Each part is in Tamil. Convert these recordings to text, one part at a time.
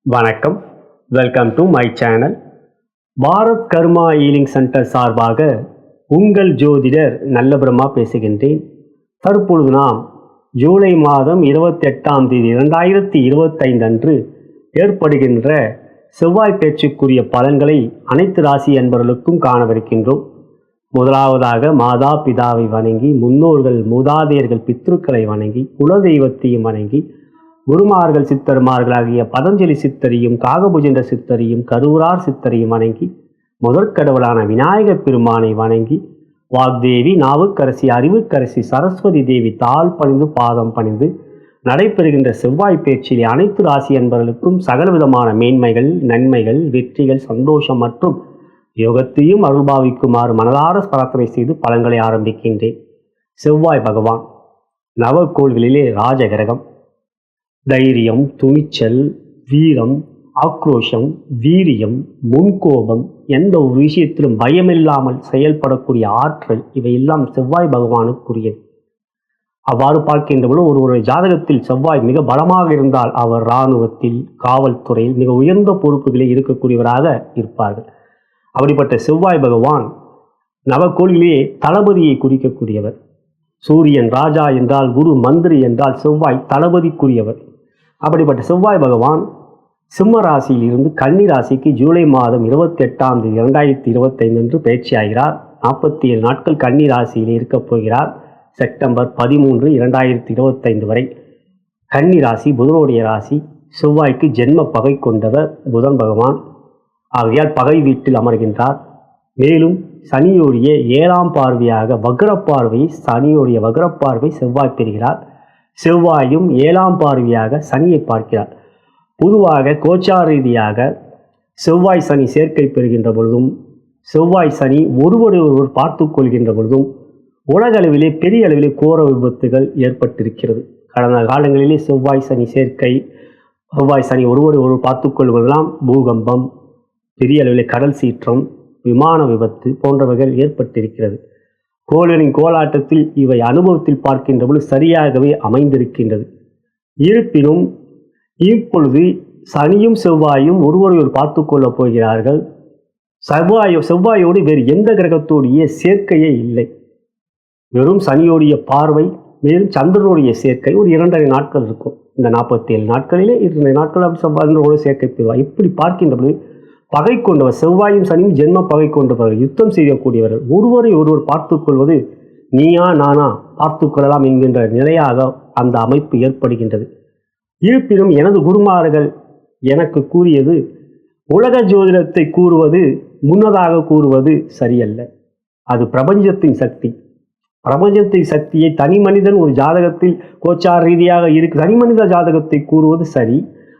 வணக்கம். Welcome to my channel. Bharat karma healing centre சார்பாக உங்கள் ஜோதிடர் நல்ல பிரம்மா பேசுகின்றேன். தற்பொழுது நாம் ஜூலை மாதம் 28ஆம் தேதி 2025 அன்று ஏற்படுகின்ற செவ்வாய் பேச்சுக்குரிய பலன்களை அனைத்து ராசி அன்பர்களுக்கும் காணவிருக்கின்றோம். முதலாவதாக மாதா பிதாவை வணங்கி, முன்னோர்கள் மூதாதையர்கள் பித்ருக்களை வணங்கி, குலதெய்வத்தையும் வணங்கி, குருமார்கள் சித்தர்மார்களாகிய பதஞ்சலி சித்தரையும், காகபுஜென்ற சித்தரையும், கரூரார் சித்தரையும் வணங்கி, முதற்கடவுளான விநாயகப் பெருமானை வணங்கி, வாக்தேவி, நாவுக்கரசி, அறிவுக்கரசி, சரஸ்வதி தேவி தாழ் பணிந்து பாதம் பணிந்து நடைபெறுகின்ற செவ்வாய் பேச்சிலே அனைத்து ராசி அன்பர்களுக்கும் சகலவிதமான மேன்மைகள், நன்மைகள், வெற்றிகள், சந்தோஷம் மற்றும் யோகத்தையும் அருள்பாவிக்குமாறு மனதார பிரார்த்தனை செய்து பலன்களை ஆரம்பிக்கின்றேன். செவ்வாய் பகவான் நவக்கோள்களிலே ராஜகிரகம். தைரியம், துணிச்சல், வீரம், ஆக்ரோஷம், வீரியம், முன்கோபம், எந்த ஒரு விஷயத்திலும் பயமில்லாமல் செயல்படக்கூடிய ஆற்றல், இவையெல்லாம் செவ்வாய் பகவானுக்குரியது. அவ்வாறு பார்க்கின்றபோது ஒரு ஜாதகத்தில் செவ்வாய் மிக பலமாக இருந்தால் அவர் இராணுவத்தில், காவல்துறையில் மிக உயர்ந்த பொறுப்புகளில் இருக்கக்கூடியவராக இருப்பார்கள். அப்படிப்பட்ட செவ்வாய் பகவான் நவக்கோளிலே தளபதியை குறிக்கக்கூடியவர். சூரியன் ராஜா என்றால், குரு மந்திரி என்றால், செவ்வாய் தளபதிக்குரியவர். அப்படிப்பட்ட செவ்வாய் பகவான் சிம்ம ராசியில் இருந்து கன்னி ராசிக்கு ஜூலை மாதம் 28ஆம் தேதி 2025 அன்று பயிற்சியாகிறார். 47 நாட்கள் கன்னி ராசியில் இருக்கப் போகிறார். செப்டம்பர் 13, 2025 வரை. கன்னி ராசி புதனுடைய ராசி. செவ்வாய்க்கு ஜென்ம பகை கொண்டவர் புதன் பகவான். ஆகையால் பகை வீட்டில் அமர்கின்றார். மேலும் சனியோடைய 7ஆம் பார்வையாக வக்ரப்பார்வை, சனியோடைய வக்ரப்பார்வை செவ்வாய் பெறுகிறார். செவ்வாயும் 7ஆம் பார்வையாக சனியை பார்க்கிறார். பொதுவாக கோச்சார ரீதியாக செவ்வாய் சனி சேர்க்கை பெறுகின்ற பொழுதும், செவ்வாய் சனி ஒருவர் பார்த்து கொள்கின்ற பொழுதும் உலக அளவிலே பெரிய அளவிலே கோர விபத்துகள் ஏற்பட்டிருக்கிறது. கடந்த காலங்களிலே செவ்வாய் சனி சேர்க்கை, செவ்வாய் சனி ஒருவர் பார்த்து கொள்வதெல்லாம் பூகம்பம், பெரிய அளவிலே கடல் சீற்றம், விமான விபத்து போன்றவைகள் ஏற்பட்டிருக்கிறது. கோள்களின் கோலாட்டத்தில் இவை அனுபவத்தில் பார்க்கின்ற பொழுது சரியாகவே அமைந்திருக்கின்றது. இருப்பினும் இப்பொழுது சனியும் செவ்வாயும் ஒருவரை பார்த்து கொள்ளப் போகிறார்கள். செவ்வாயோடு வேறு எந்த கிரகத்தோடைய சேர்க்கையே இல்லை. வெறும் சனியோடைய பார்வை, மேலும் சந்திரனுடைய சேர்க்கை ஒரு 2.5 நாட்கள் இருக்கும். இந்த 47 நாட்களிலே 2 நாட்கள் அப்படி செவ்வாயோடு சேர்க்கை பெறுவார். இப்படி பார்க்கின்ற பொழுது பகை கொண்டவர், செவ்வாயும் சனியும் ஜென்ம பகை கொண்டவர்கள், யுத்தம் செய்யக்கூடியவர்கள், ஒருவரை ஒருவர் பார்த்து கொள்வது நீயா நானா பார்த்து கொள்ளலாம் என்கின்ற நிலையாக அந்த அமைப்பு ஏற்படுகின்றது. இருப்பினும் எனது குருமார்கள் எனக்கு கூறியது, உலக ஜோதிடத்தை கூறுவது முன்னதாக கூறுவது சரியல்ல. அது பிரபஞ்சத்தின் சக்தி. பிரபஞ்சத்தின் சக்தியை தனி மனிதன் ஒரு ஜாதகத்தில் கோச்சார ரீதியாக தனி மனித ஜாதகத்தை கூறுவது சரி.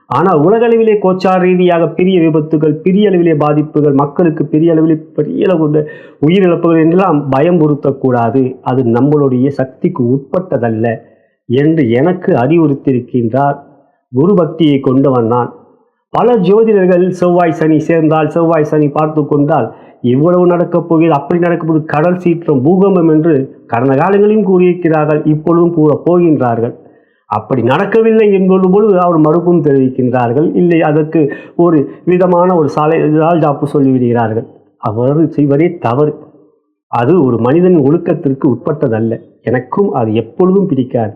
ஆனால் உலகளவிலே கோச்சார ரீதியாக பெரிய விபத்துகள், பெரிய அளவிலே பாதிப்புகள், மக்களுக்கு பெரிய அளவிலே பெரிய அளவு உயிரிழப்புகள் என்றெல்லாம் பயமுறுத்தக்கூடாது. அது நம்மளுடைய சக்திக்கு உட்பட்டதல்ல என்று எனக்கு அறிவுறுத்தியிருக்கின்றார். குரு பக்தியை கொண்டவன் நான். பல ஜோதிடர்கள் செவ்வாய் சனி சேர்ந்தால், செவ்வாய் சனி பார்த்து கொண்டால் இவ்வளவு நடக்கப் போகிறது, அப்படி நடக்கப் போகுது, கடல் சீற்றம், பூகம்பம் என்று கடந்த காலங்களிலும் கூறியிருக்கிறார்கள், இப்பொழுதும் கூற போகின்றார்கள். அப்படி நடக்கவில்லை என்பதும் பொழுது அவர் மறுப்பும் தெரிவிக்கின்றார்கள். இல்லை, அதற்கு ஒரு விதமான ஒரு ஜாப்பு சொல்லிவிடுகிறார்கள். அவர் செய்வதே தவறு. அது ஒரு மனிதனின் ஒழுக்கத்திற்கு உட்பட்டதல்ல. எனக்கும் அது எப்பொழுதும் பிடிக்காது.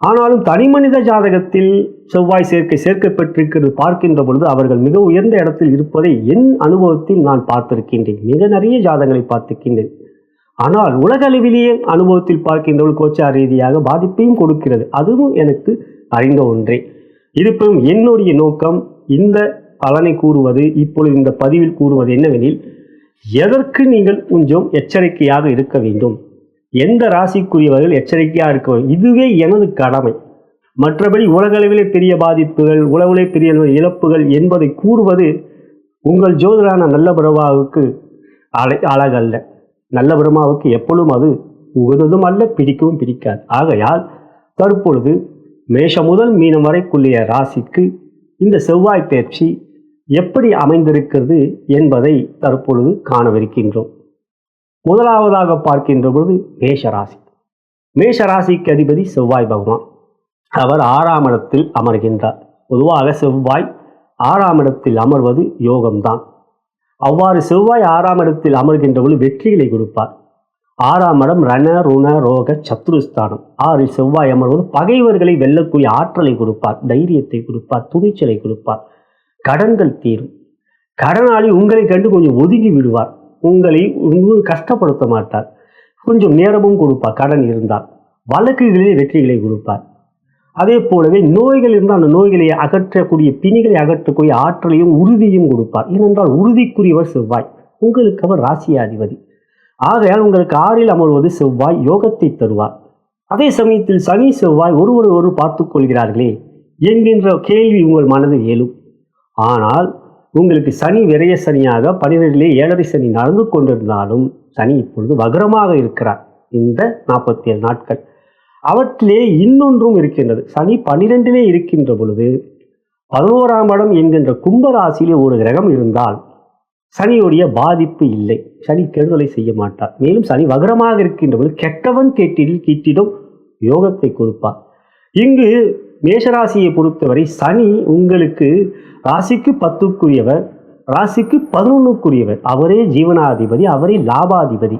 ஆனாலும் தனி மனித ஜாதகத்தில் செவ்வாய் சேர்க்கப்பட்டிருக்கிறது பார்க்கின்ற பொழுது அவர்கள் மிக உயர்ந்த இடத்தில் இருப்பதை என் அனுபவத்தில் நான் பார்த்திருக்கின்றேன். மிக நிறைய ஜாதகங்களை பார்த்திருக்கின்றேன். ஆனால் உலக அளவிலேயே அனுபவத்தில் பார்க்கின்ற கோச்சார ரீதியாக பாதிப்பையும் கொடுக்கிறது. அதுவும் எனக்கு அறிந்த ஒன்றே. இருப்பினும் என்னுடைய நோக்கம் இந்த பலனை கூறுவது, இப்பொழுது இந்த பதிவில் கூறுவது என்னவெனில், எதற்கு நீங்கள் கொஞ்சம் எச்சரிக்கையாக இருக்க வேண்டும், எந்த ராசிக்குரியவர்கள் எச்சரிக்கையாக இருக்க வேண்டும், இதுவே எனது கடமை. மற்றபடி உலகளவிலே பெரிய பாதிப்புகள், உலகிலே பெரிய இழப்புகள் என்பதை கூறுவது உங்கள் ஜோதிடரான நல்ல பிரபாவுக்கு அழகல்ல. நல்ல பிரம்மாவுக்கு எப்பொழுதும் அது உகந்ததும் அல்ல, பிடிக்கவும் பிடிக்காது. ஆகையால் தற்பொழுது மேஷம் முதல் மீனம் வரைக்குள்ள ராசிக்கு இந்த செவ்வாய் பயிற்சி எப்படி அமைந்திருக்கிறது என்பதை தற்பொழுது காணவிருக்கின்றோம். முதலாவதாக பார்க்கின்ற பொழுது மேஷராசி. மேஷராசிக்கு அதிபதி செவ்வாய் பகவான். அவர் 6ஆம் இடத்தில் அமர்கின்றார். பொதுவாக செவ்வாய் 6ஆம் இடத்தில் அமர்வது யோகம்தான். அவ்வாறு செவ்வாய் 6ஆம் இடத்தில் அமர்கின்ற பொழுது வெற்றிகளை கொடுப்பார். 6ஆம் இடம் ரண ருண ரோக சத்ருஸ்தானம். 6இல் செவ்வாய் அமர்வது பகைவர்களை வெல்லக்கூடிய ஆற்றலை கொடுப்பார், தைரியத்தை கொடுப்பார், துணிச்சலை கொடுப்பார். கடன்கள் தீரும். கடனாளி உங்களை கண்டு கொஞ்சம் ஒதுங்கி விடுவார், உங்களை கஷ்டப்படுத்த மாட்டார், கொஞ்சம் நேரமும் கொடுப்பார். கடன் இருந்தால் வழக்குகளிலே வெற்றிகளை கொடுப்பார். அதே போலவே நோய்கள் இருந்தால் அந்த நோய்களை அகற்றக்கூடிய, பிணிகளை அகற்றக்கூடிய ஆற்றலையும் உறுதியும் கொடுப்பார். ஏனென்றால் உறுதிக்குரியவர் செவ்வாய், உங்களுக்கு அவர் ராசியாதிபதி. ஆகையால் உங்களுக்கு 6இல் அமர்வது செவ்வாய் யோகத்தை தருவார். அதே சமயத்தில் சனி செவ்வாய் ஒருவர் பார்த்துக் கொள்கிறார்களே என்கின்ற கேள்வி உங்கள் மனதில் எழும். ஆனால் உங்களுக்கு சனி விரைய சனியாக 12லே 7.5 சனி நடந்து கொண்டிருந்தாலும் சனி இப்பொழுது வக்ரமாக இருக்கிறார். இந்த 47 நாட்கள் அவற்றிலே இன்னொன்றும் இருக்கின்றது. சனி 12லே இருக்கின்ற பொழுது 11ஆம் இடம் என்கின்ற கும்பராசியிலே ஒரு கிரகம் இருந்தால் சனியுடைய பாதிப்பு இல்லை, சனி கெடுதலை செய்ய மாட்டார். மேலும் சனி வக்ரமாக இருக்கின்ற பொழுது கெட்டவன் கேட்டிடில் கீட்டிடும் யோகத்தை கொடுப்பார். இங்கு மேஷராசியை பொறுத்தவரை சனி உங்களுக்கு ராசிக்கு 10க்குரியவர், ராசிக்கு 11க்குரியவர். அவரே ஜீவனாதிபதி, அவரே லாபாதிபதி.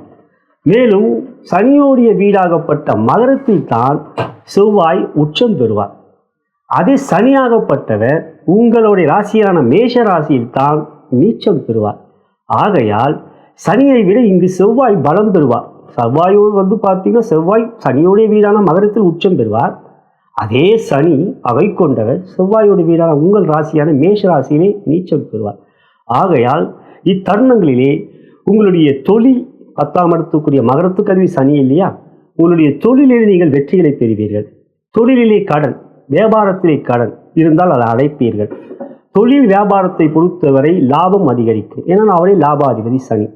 மேலும் சனியோடைய வீடாகப்பட்ட மகரத்தில் தான் செவ்வாய் உச்சம் பெறுவார். அதே சனியாகப்பட்டவர் உங்களுடைய ராசியான மேஷ ராசியில் தான் நீச்சம் பெறுவார். ஆகையால் சனியை விட இங்கு செவ்வாய் பலம் பெறுவார். செவ்வாயோடு பார்த்தீங்கன்னா செவ்வாய் சனியோடைய வீடான மகரத்தில் உச்சம் பெறுவார். அதே சனி அவை கொண்டவர் செவ்வாயோட வீடான உங்கள் ராசியான மேஷ ராசியிலே நீச்சம் பெறுவார். ஆகையால் இத்தருணங்களிலே உங்களுடைய தொழில் 10ஆம் இடத்துக்குரிய மகரத்துக்கு அதிபதி சனி இல்லையா, உங்களுடைய தொழிலிலே நீங்கள் வெற்றிகளை பெறுவீர்கள். தொழிலிலே கடன், வியாபாரத்திலே கடன் இருந்தால் அதை அடைப்பீர்கள். தொழில் வியாபாரத்தை பொறுத்தவரை லாபம் அதிகரிக்கும். ஏன்னா அவரே லாபாதிபதி சனி.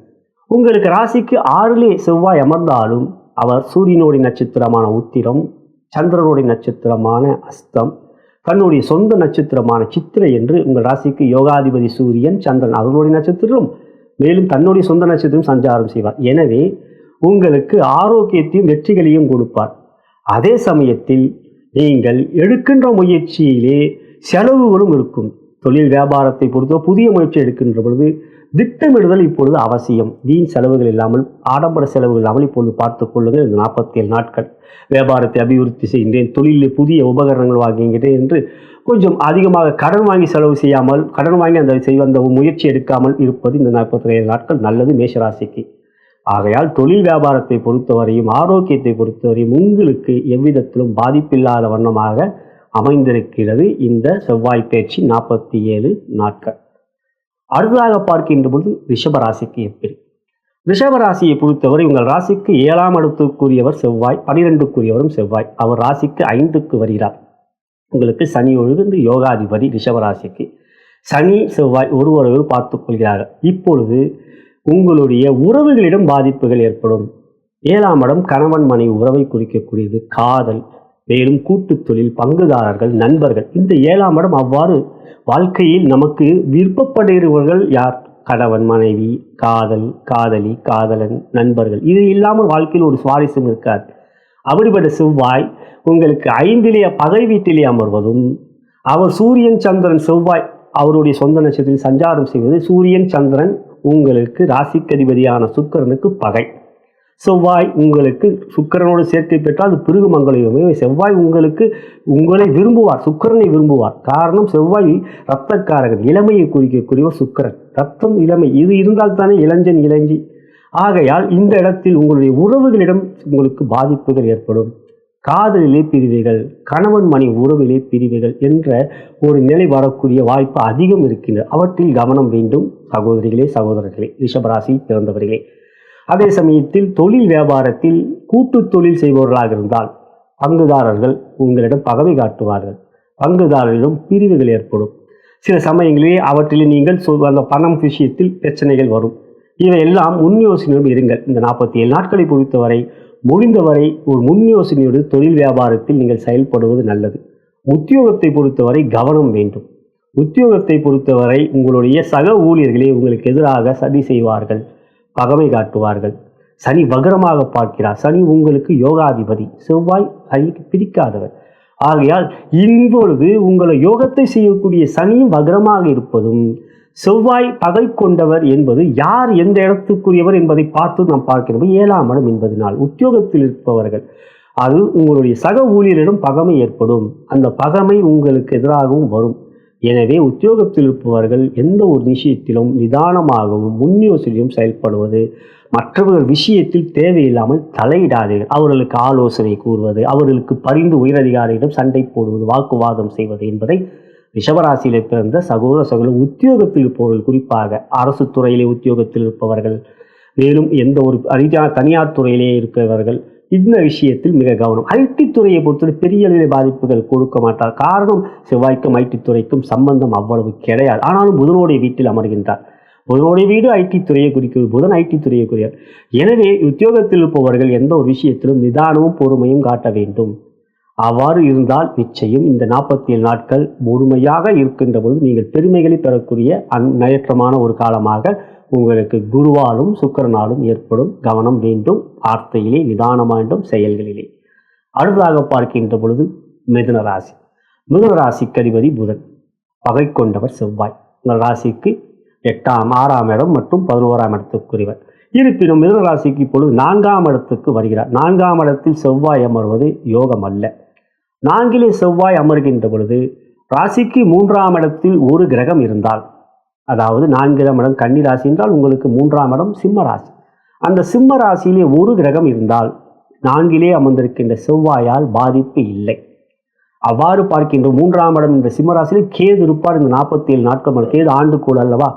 உங்களுக்கு ராசிக்கு 6லே செவ்வாய் அமர்ந்தாலும் அவர் சூரியனுடைய நட்சத்திரமான உத்திரம், சந்திரனுடைய நட்சத்திரமான அஸ்தம், தன்னுடைய சொந்த நட்சத்திரமான சித்திரை என்று உங்கள் ராசிக்கு யோகாதிபதி சூரியன் சந்திரன் அவர்களுடைய நட்சத்திரம், மேலும் தன்னுடைய சொந்த நட்சத்திரம் சஞ்சாரம் செய்வார். எனவே உங்களுக்கு ஆரோக்கியத்தையும் வெற்றிகளையும் கொடுப்பார். அதே சமயத்தில் நீங்கள் எடுக்கின்ற முயற்சியிலே செலவுகளும் இருக்கும். தொழில் வியாபாரத்தை பொறுத்த புதிய முயற்சி எடுக்கின்ற பொழுது திட்டமிடுதல் இப்பொழுது அவசியம். வீண் செலவுகள் இல்லாமல், ஆடம்பர செலவுகள் இல்லாமல் இப்பொழுது பார்த்துக் கொள்ளுங்கள். இந்த 47 நாட்கள் வியாபாரத்தை அபிவிருத்தி செய்கின்றேன், தொழிலில் புதிய உபகரணங்கள் வாங்குகின்றேன் என்று கொஞ்சம் அதிகமாக கடன் வாங்கி செலவு செய்யாமல், கடன் வாங்கி அந்த முயற்சி எடுக்காமல் இருப்பது இந்த 47 நாட்கள் நல்லது மேஷராசிக்கு. ஆகையால் தொழில் வியாபாரத்தை பொறுத்தவரையும் ஆரோக்கியத்தை பொறுத்தவரையும் உங்களுக்கு எவ்விதத்திலும் பாதிப்பில்லாத வண்ணமாக அமைந்திருக்கிறது இந்த செவ்வாய் பயிற்சி 47 நாட்கள். அடுத்ததாக பார்க்கின்ற பொழுது ரிஷபராசிக்கு எப்படி? ரிஷபராசியை பொறுத்தவரை உங்கள் ராசிக்கு 7ஆம் இடத்துக்குரியவர் செவ்வாய், 12க்குரியவரும் செவ்வாய். அவர் ராசிக்கு 5க்கு வருகிறார். உங்களுக்கு சனி ஒழுங்கு யோகாதிபதி. ரிஷபராசிக்கு சனி செவ்வாய் ஒருவரையும் பார்த்துக் கொள்கிறார்கள். இப்பொழுது உங்களுடைய உறவுகளிடம் பாதிப்புகள் ஏற்படும். 7ஆம் இடம் கணவன் மனைவி உறவை குறிக்கக்கூடியது, காதல், மேலும் கூட்டு தொழில், பங்குதாரர்கள், நண்பர்கள். இந்த 7ஆம் இடம் அவ்வாறு வாழ்க்கையில் நமக்கு விருப்பப்படுகிறவர்கள் யார்? கணவன் மனைவி, காதல், காதலி, காதலன், நண்பர்கள். இது இல்லாமல் வாழ்க்கையில் ஒரு சுவாரஸ்யம் இருக்காது. அப்படிப்பட்ட செவ்வாய் உங்களுக்கு 5லே பகை வீட்டிலே அமர்வதும், அவர் சூரியன் சந்திரன் செவ்வாய் அவருடைய சொந்த நட்சத்திரத்தில் சஞ்சாரம் செய்வது, சூரியன் சந்திரன் உங்களுக்கு ராசிக்கதிபதியான சுக்கிரனுக்கு பகை. செவ்வாய் உங்களுக்கு சுக்கிரனோடு சேர்க்கை பெற்றால் அது பிறகு மங்களயுமே. செவ்வாய் உங்களை விரும்புவார், சுக்கிரனை விரும்புவார். காரணம் செவ்வாய் இரத்தக்காரகன், இளமையை குறிக்கக்கூடியவர் சுக்கிரன். ரத்தம், இளமை இது இருந்தால் தானே இளைஞன் இளஞ்சி. ஆகையால் இந்த இடத்தில் உங்களுடைய உறவுகளிடம் உங்களுக்கு பாதிப்புகள் ஏற்படும். காதலிலே பிரிவுகள், கணவன் மனைவி உறவிலே பிரிவுகள் என்ற ஒரு நிலை வரக்கூடிய வாய்ப்பு அதிகம் இருக்கின்றது. அவற்றில் கவனம் வேண்டும் சகோதரிகளே, சகோதரர்களே, ரிஷபராசி பிறந்தவர்களே. அதே சமயத்தில் தொழில் வியாபாரத்தில் கூட்டு தொழில் செய்பவர்களாக இருந்தால் பங்குதாரர்கள் உங்களிடம் பகவை காட்டுவார்கள். பங்குதாரர்களிடம் பிரிவுகள் ஏற்படும். சில சமயங்களிலே அவற்றில் நீங்கள் அந்த பணம் விஷயத்தில் பிரச்சனைகள் வரும். இவையெல்லாம் முன் யோசனையோடு இருங்கள். இந்த 47 நாட்களை பொறுத்தவரை முடிந்தவரை ஒரு முன் யோசனையோடு தொழில் வியாபாரத்தில் நீங்கள் செயல்படுவது நல்லது. உத்தியோகத்தை பொறுத்தவரை கவனம் வேண்டும். உத்தியோகத்தை பொறுத்தவரை உங்களுடைய சக ஊழியர்களே உங்களுக்கு எதிராக சதி செய்வார்கள், பகமை காட்டுவார்கள். சனி வக்ரமாக பார்க்கிறார். சனி உங்களுக்கு யோகாதிபதி, செவ்வாய் சனிக்கு பிடிக்காதவர். ஆகையால் இப்பொழுது உங்களை யோகத்தை செய்யக்கூடிய சனியும் வக்ரமாக இருப்பதும் செவ்வாய் பகை கொண்டவர் என்பது யார் எந்த இடத்துக்குரியவர் என்பதை பார்த்து நாம் பார்க்கிறோம். 7ஆம் இடம் என்பதனால் உத்தியோகத்தில் இருப்பவர்கள், அது உங்களுடைய சக ஊழியரிடம் பகைமை ஏற்படும். அந்த பகைமை உங்களுக்கு எதிராகவும் வரும். எனவே உத்தியோகத்தில் இருப்பவர்கள் எந்த ஒரு விஷயத்திலும் நிதானமாகவும் முன்யோசனையும் செயல்படுவது, மற்றவர்கள் விஷயத்தில் தேவையில்லாமல் தலையிடாதீர்கள். அவர்களுக்கு ஆலோசனை கூறுவது, அவர்களுக்கு பரிந்து உயரதிகாரியிடம் சண்டை போடுவது, வாக்குவாதம் செய்வது என்பதை ரிஷபராசியிலே பிறந்த சகோதர உத்தியோகத்தில் இருப்பவர்கள், குறிப்பாக அரசு துறையிலே உத்தியோகத்தில் இருப்பவர்கள், மேலும் எந்த ஒரு தனியார் துறையிலே இருக்கிறவர்கள் இந்த விஷயத்தில் மிக கவனம். ஐடி துறையை பொறுத்தவரை பெரிய அளவில் பாதிப்புகள் கொடுக்க மாட்டார். காரணம், செவ்வாய்க்கும் ஐடி துறைக்கும் சம்பந்தம் அவ்வளவு கிடையாது. ஆனாலும் புதனுடைய வீட்டில் அமர்கின்றார். புதனுடைய வீடு ஐடி துறையை குறிக்கிறது, புதன் ஐடி துறையை குறிக்கிறார். எனவே உத்தியோகத்தில் இருப்பவர்கள் எந்த ஒரு விஷயத்திலும் நிதானமும் பொறுமையும் காட்ட வேண்டும். அவ்வாறு இருந்தால் நிச்சயம் இந்த 47 நாட்கள் முழுமையாக இருக்கின்ற போது நீங்கள் பெருமைகளை பெறக்கூடிய நயற்றமான ஒரு காலமாக உங்களுக்கு குருவாலும் சுக்கிரனாலும் ஏற்படும். கவனம் வேண்டும், வார்த்தையிலே நிதானம் வேண்டும், செயல்களிலே. அடுத்ததாக பார்க்கின்ற பொழுது மிதுன ராசி. மிதுன ராசிக்கு அதிபதி புதன், பகை கொண்டவர் செவ்வாய். உங்கள் ராசிக்கு 8ஆம் 6ஆம் இடம் மற்றும் 11ஆம் இடத்துக்குரியவர். இருப்பினும் மிதுன ராசிக்கு இப்பொழுது 4ஆம் இடத்துக்கு வருகிறார். 4ஆம் இடத்தில் செவ்வாய் அமர்வது யோகம் அல்ல. 4லே செவ்வாய் அமர்கின்ற பொழுது ராசிக்கு 3ஆம் இடத்தில் ஒரு கிரகம் இருந்தால், அதாவது 4ஆம் இடம் கன்னி ராசி என்றால் உங்களுக்கு 3ஆம் இடம் சிம்ம ராசி. அந்த சிம்ம ராசியிலே ஒரு கிரகம் இருந்தால் 4லே அமர்ந்திருக்கின்ற செவ்வாயால் பாதிப்பு இல்லை. அவ்வாறு பார்க்கின்ற 3ஆம் இடம் இந்த சிம்ம ராசியிலே கேது இருப்பார். இந்த 47 நாட்கள் கேது ஆண்டுக்கூட அல்லவா.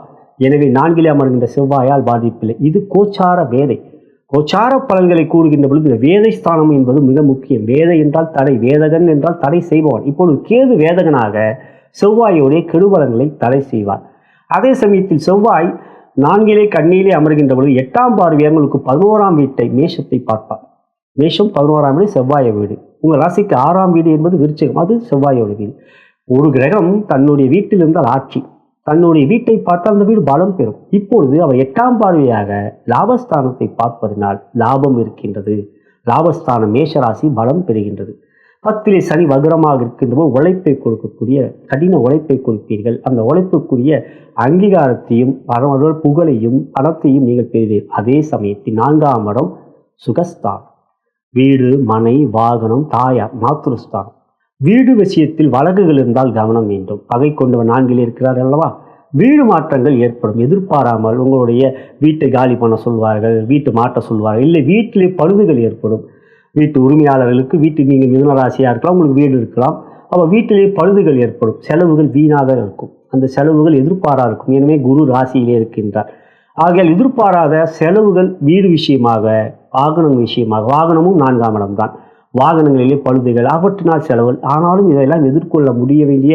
எனவே 4லே அமர்கின்ற செவ்வாயால் பாதிப்பில்லை. இது கோச்சார வேதை. கோச்சார பலன்களை கூறுகின்ற பொழுது இந்த வேதை ஸ்தானம் என்பது மிக முக்கியம். வேதை என்றால் தடை, வேதகன் என்றால் தடை செய்பவன். இப்பொழுது கேது வேதகனாக செவ்வாயோடைய கெடுபலன்களை தடை செய்வார். அதே சமயத்தில் செவ்வாய் 4லே கன்னியிலே அமர்கின்ற பொழுது 8ஆம் பார்வையாக உங்களுக்கு 11ஆம் வீட்டை மேஷத்தை பார்ப்பார். மேஷம் 11ஆம் வீடு செவ்வாய வீடு. உங்கள் ராசிக்கு 6ஆம் வீடு என்பது விருச்சிகம், அது செவ்வாயோட வீடு. ஒரு கிரகம் தன்னுடைய வீட்டில் இருந்தால் ஆட்சி, தன்னுடைய வீட்டை பார்த்தால் அந்த வீடு பலம் பெறும். இப்பொழுது அவர் 8ஆம் பார்வையாக லாபஸ்தானத்தை பார்ப்பதனால் லாபம் இருக்கின்றது. லாபஸ்தானம் மேஷராசி பலம் பெறுகின்றது. 10லே சனி வக்ரமாக இருக்கின்ற உழைப்பை கொடுக்கக்கூடிய கடின உழைப்பை கொடுப்பீர்கள். அந்த உழைப்புக்குரிய அங்கீகாரத்தையும் புகழையும் பணத்தையும் நீங்கள் பெறுவீர்கள். அதே சமயத்தில் 4ஆம் இடம் சுகஸ்தானம், வீடு மனை வாகனம் தாயார் மாத்ருஸ்தானம். வீடு விஷயத்தில் வழக்குகள் இருந்தால் கவனம் வேண்டும். பகை கொண்டவர் 4லே இருக்கிறார் அல்லவா. வீடு மாற்றங்கள் ஏற்படும். எதிர்பாராமல் உங்களுடைய வீட்டை காலி பண்ண சொல்வார்கள், வீட்டு மாற்ற சொல்வார்கள், இல்லை வீட்டிலே பழுதுகள் ஏற்படும். வீட்டு உரிமையாளர்களுக்கு நீங்கள் மிதுன ராசியாக இருக்கலாம், உங்களுக்கு வீடு இருக்கலாம். அப்போ வீட்டிலே பழுதுகள் ஏற்படும், செலவுகள் வீணாக இருக்கும். அந்த செலவுகள் எதிர்பாராக இருக்கும். எனவே குரு ராசியிலே இருக்கின்றார். ஆகையால் எதிர்பாராத செலவுகள் வீடு விஷயமாக, வாகனம் விஷயமாக, வாகனமும் 4ஆம் இடம்தான். வாகனங்களிலே பழுதுகள், அவற்றினால் செலவுகள். ஆனாலும் இதையெல்லாம் எதிர்கொள்ள முடிய வேண்டிய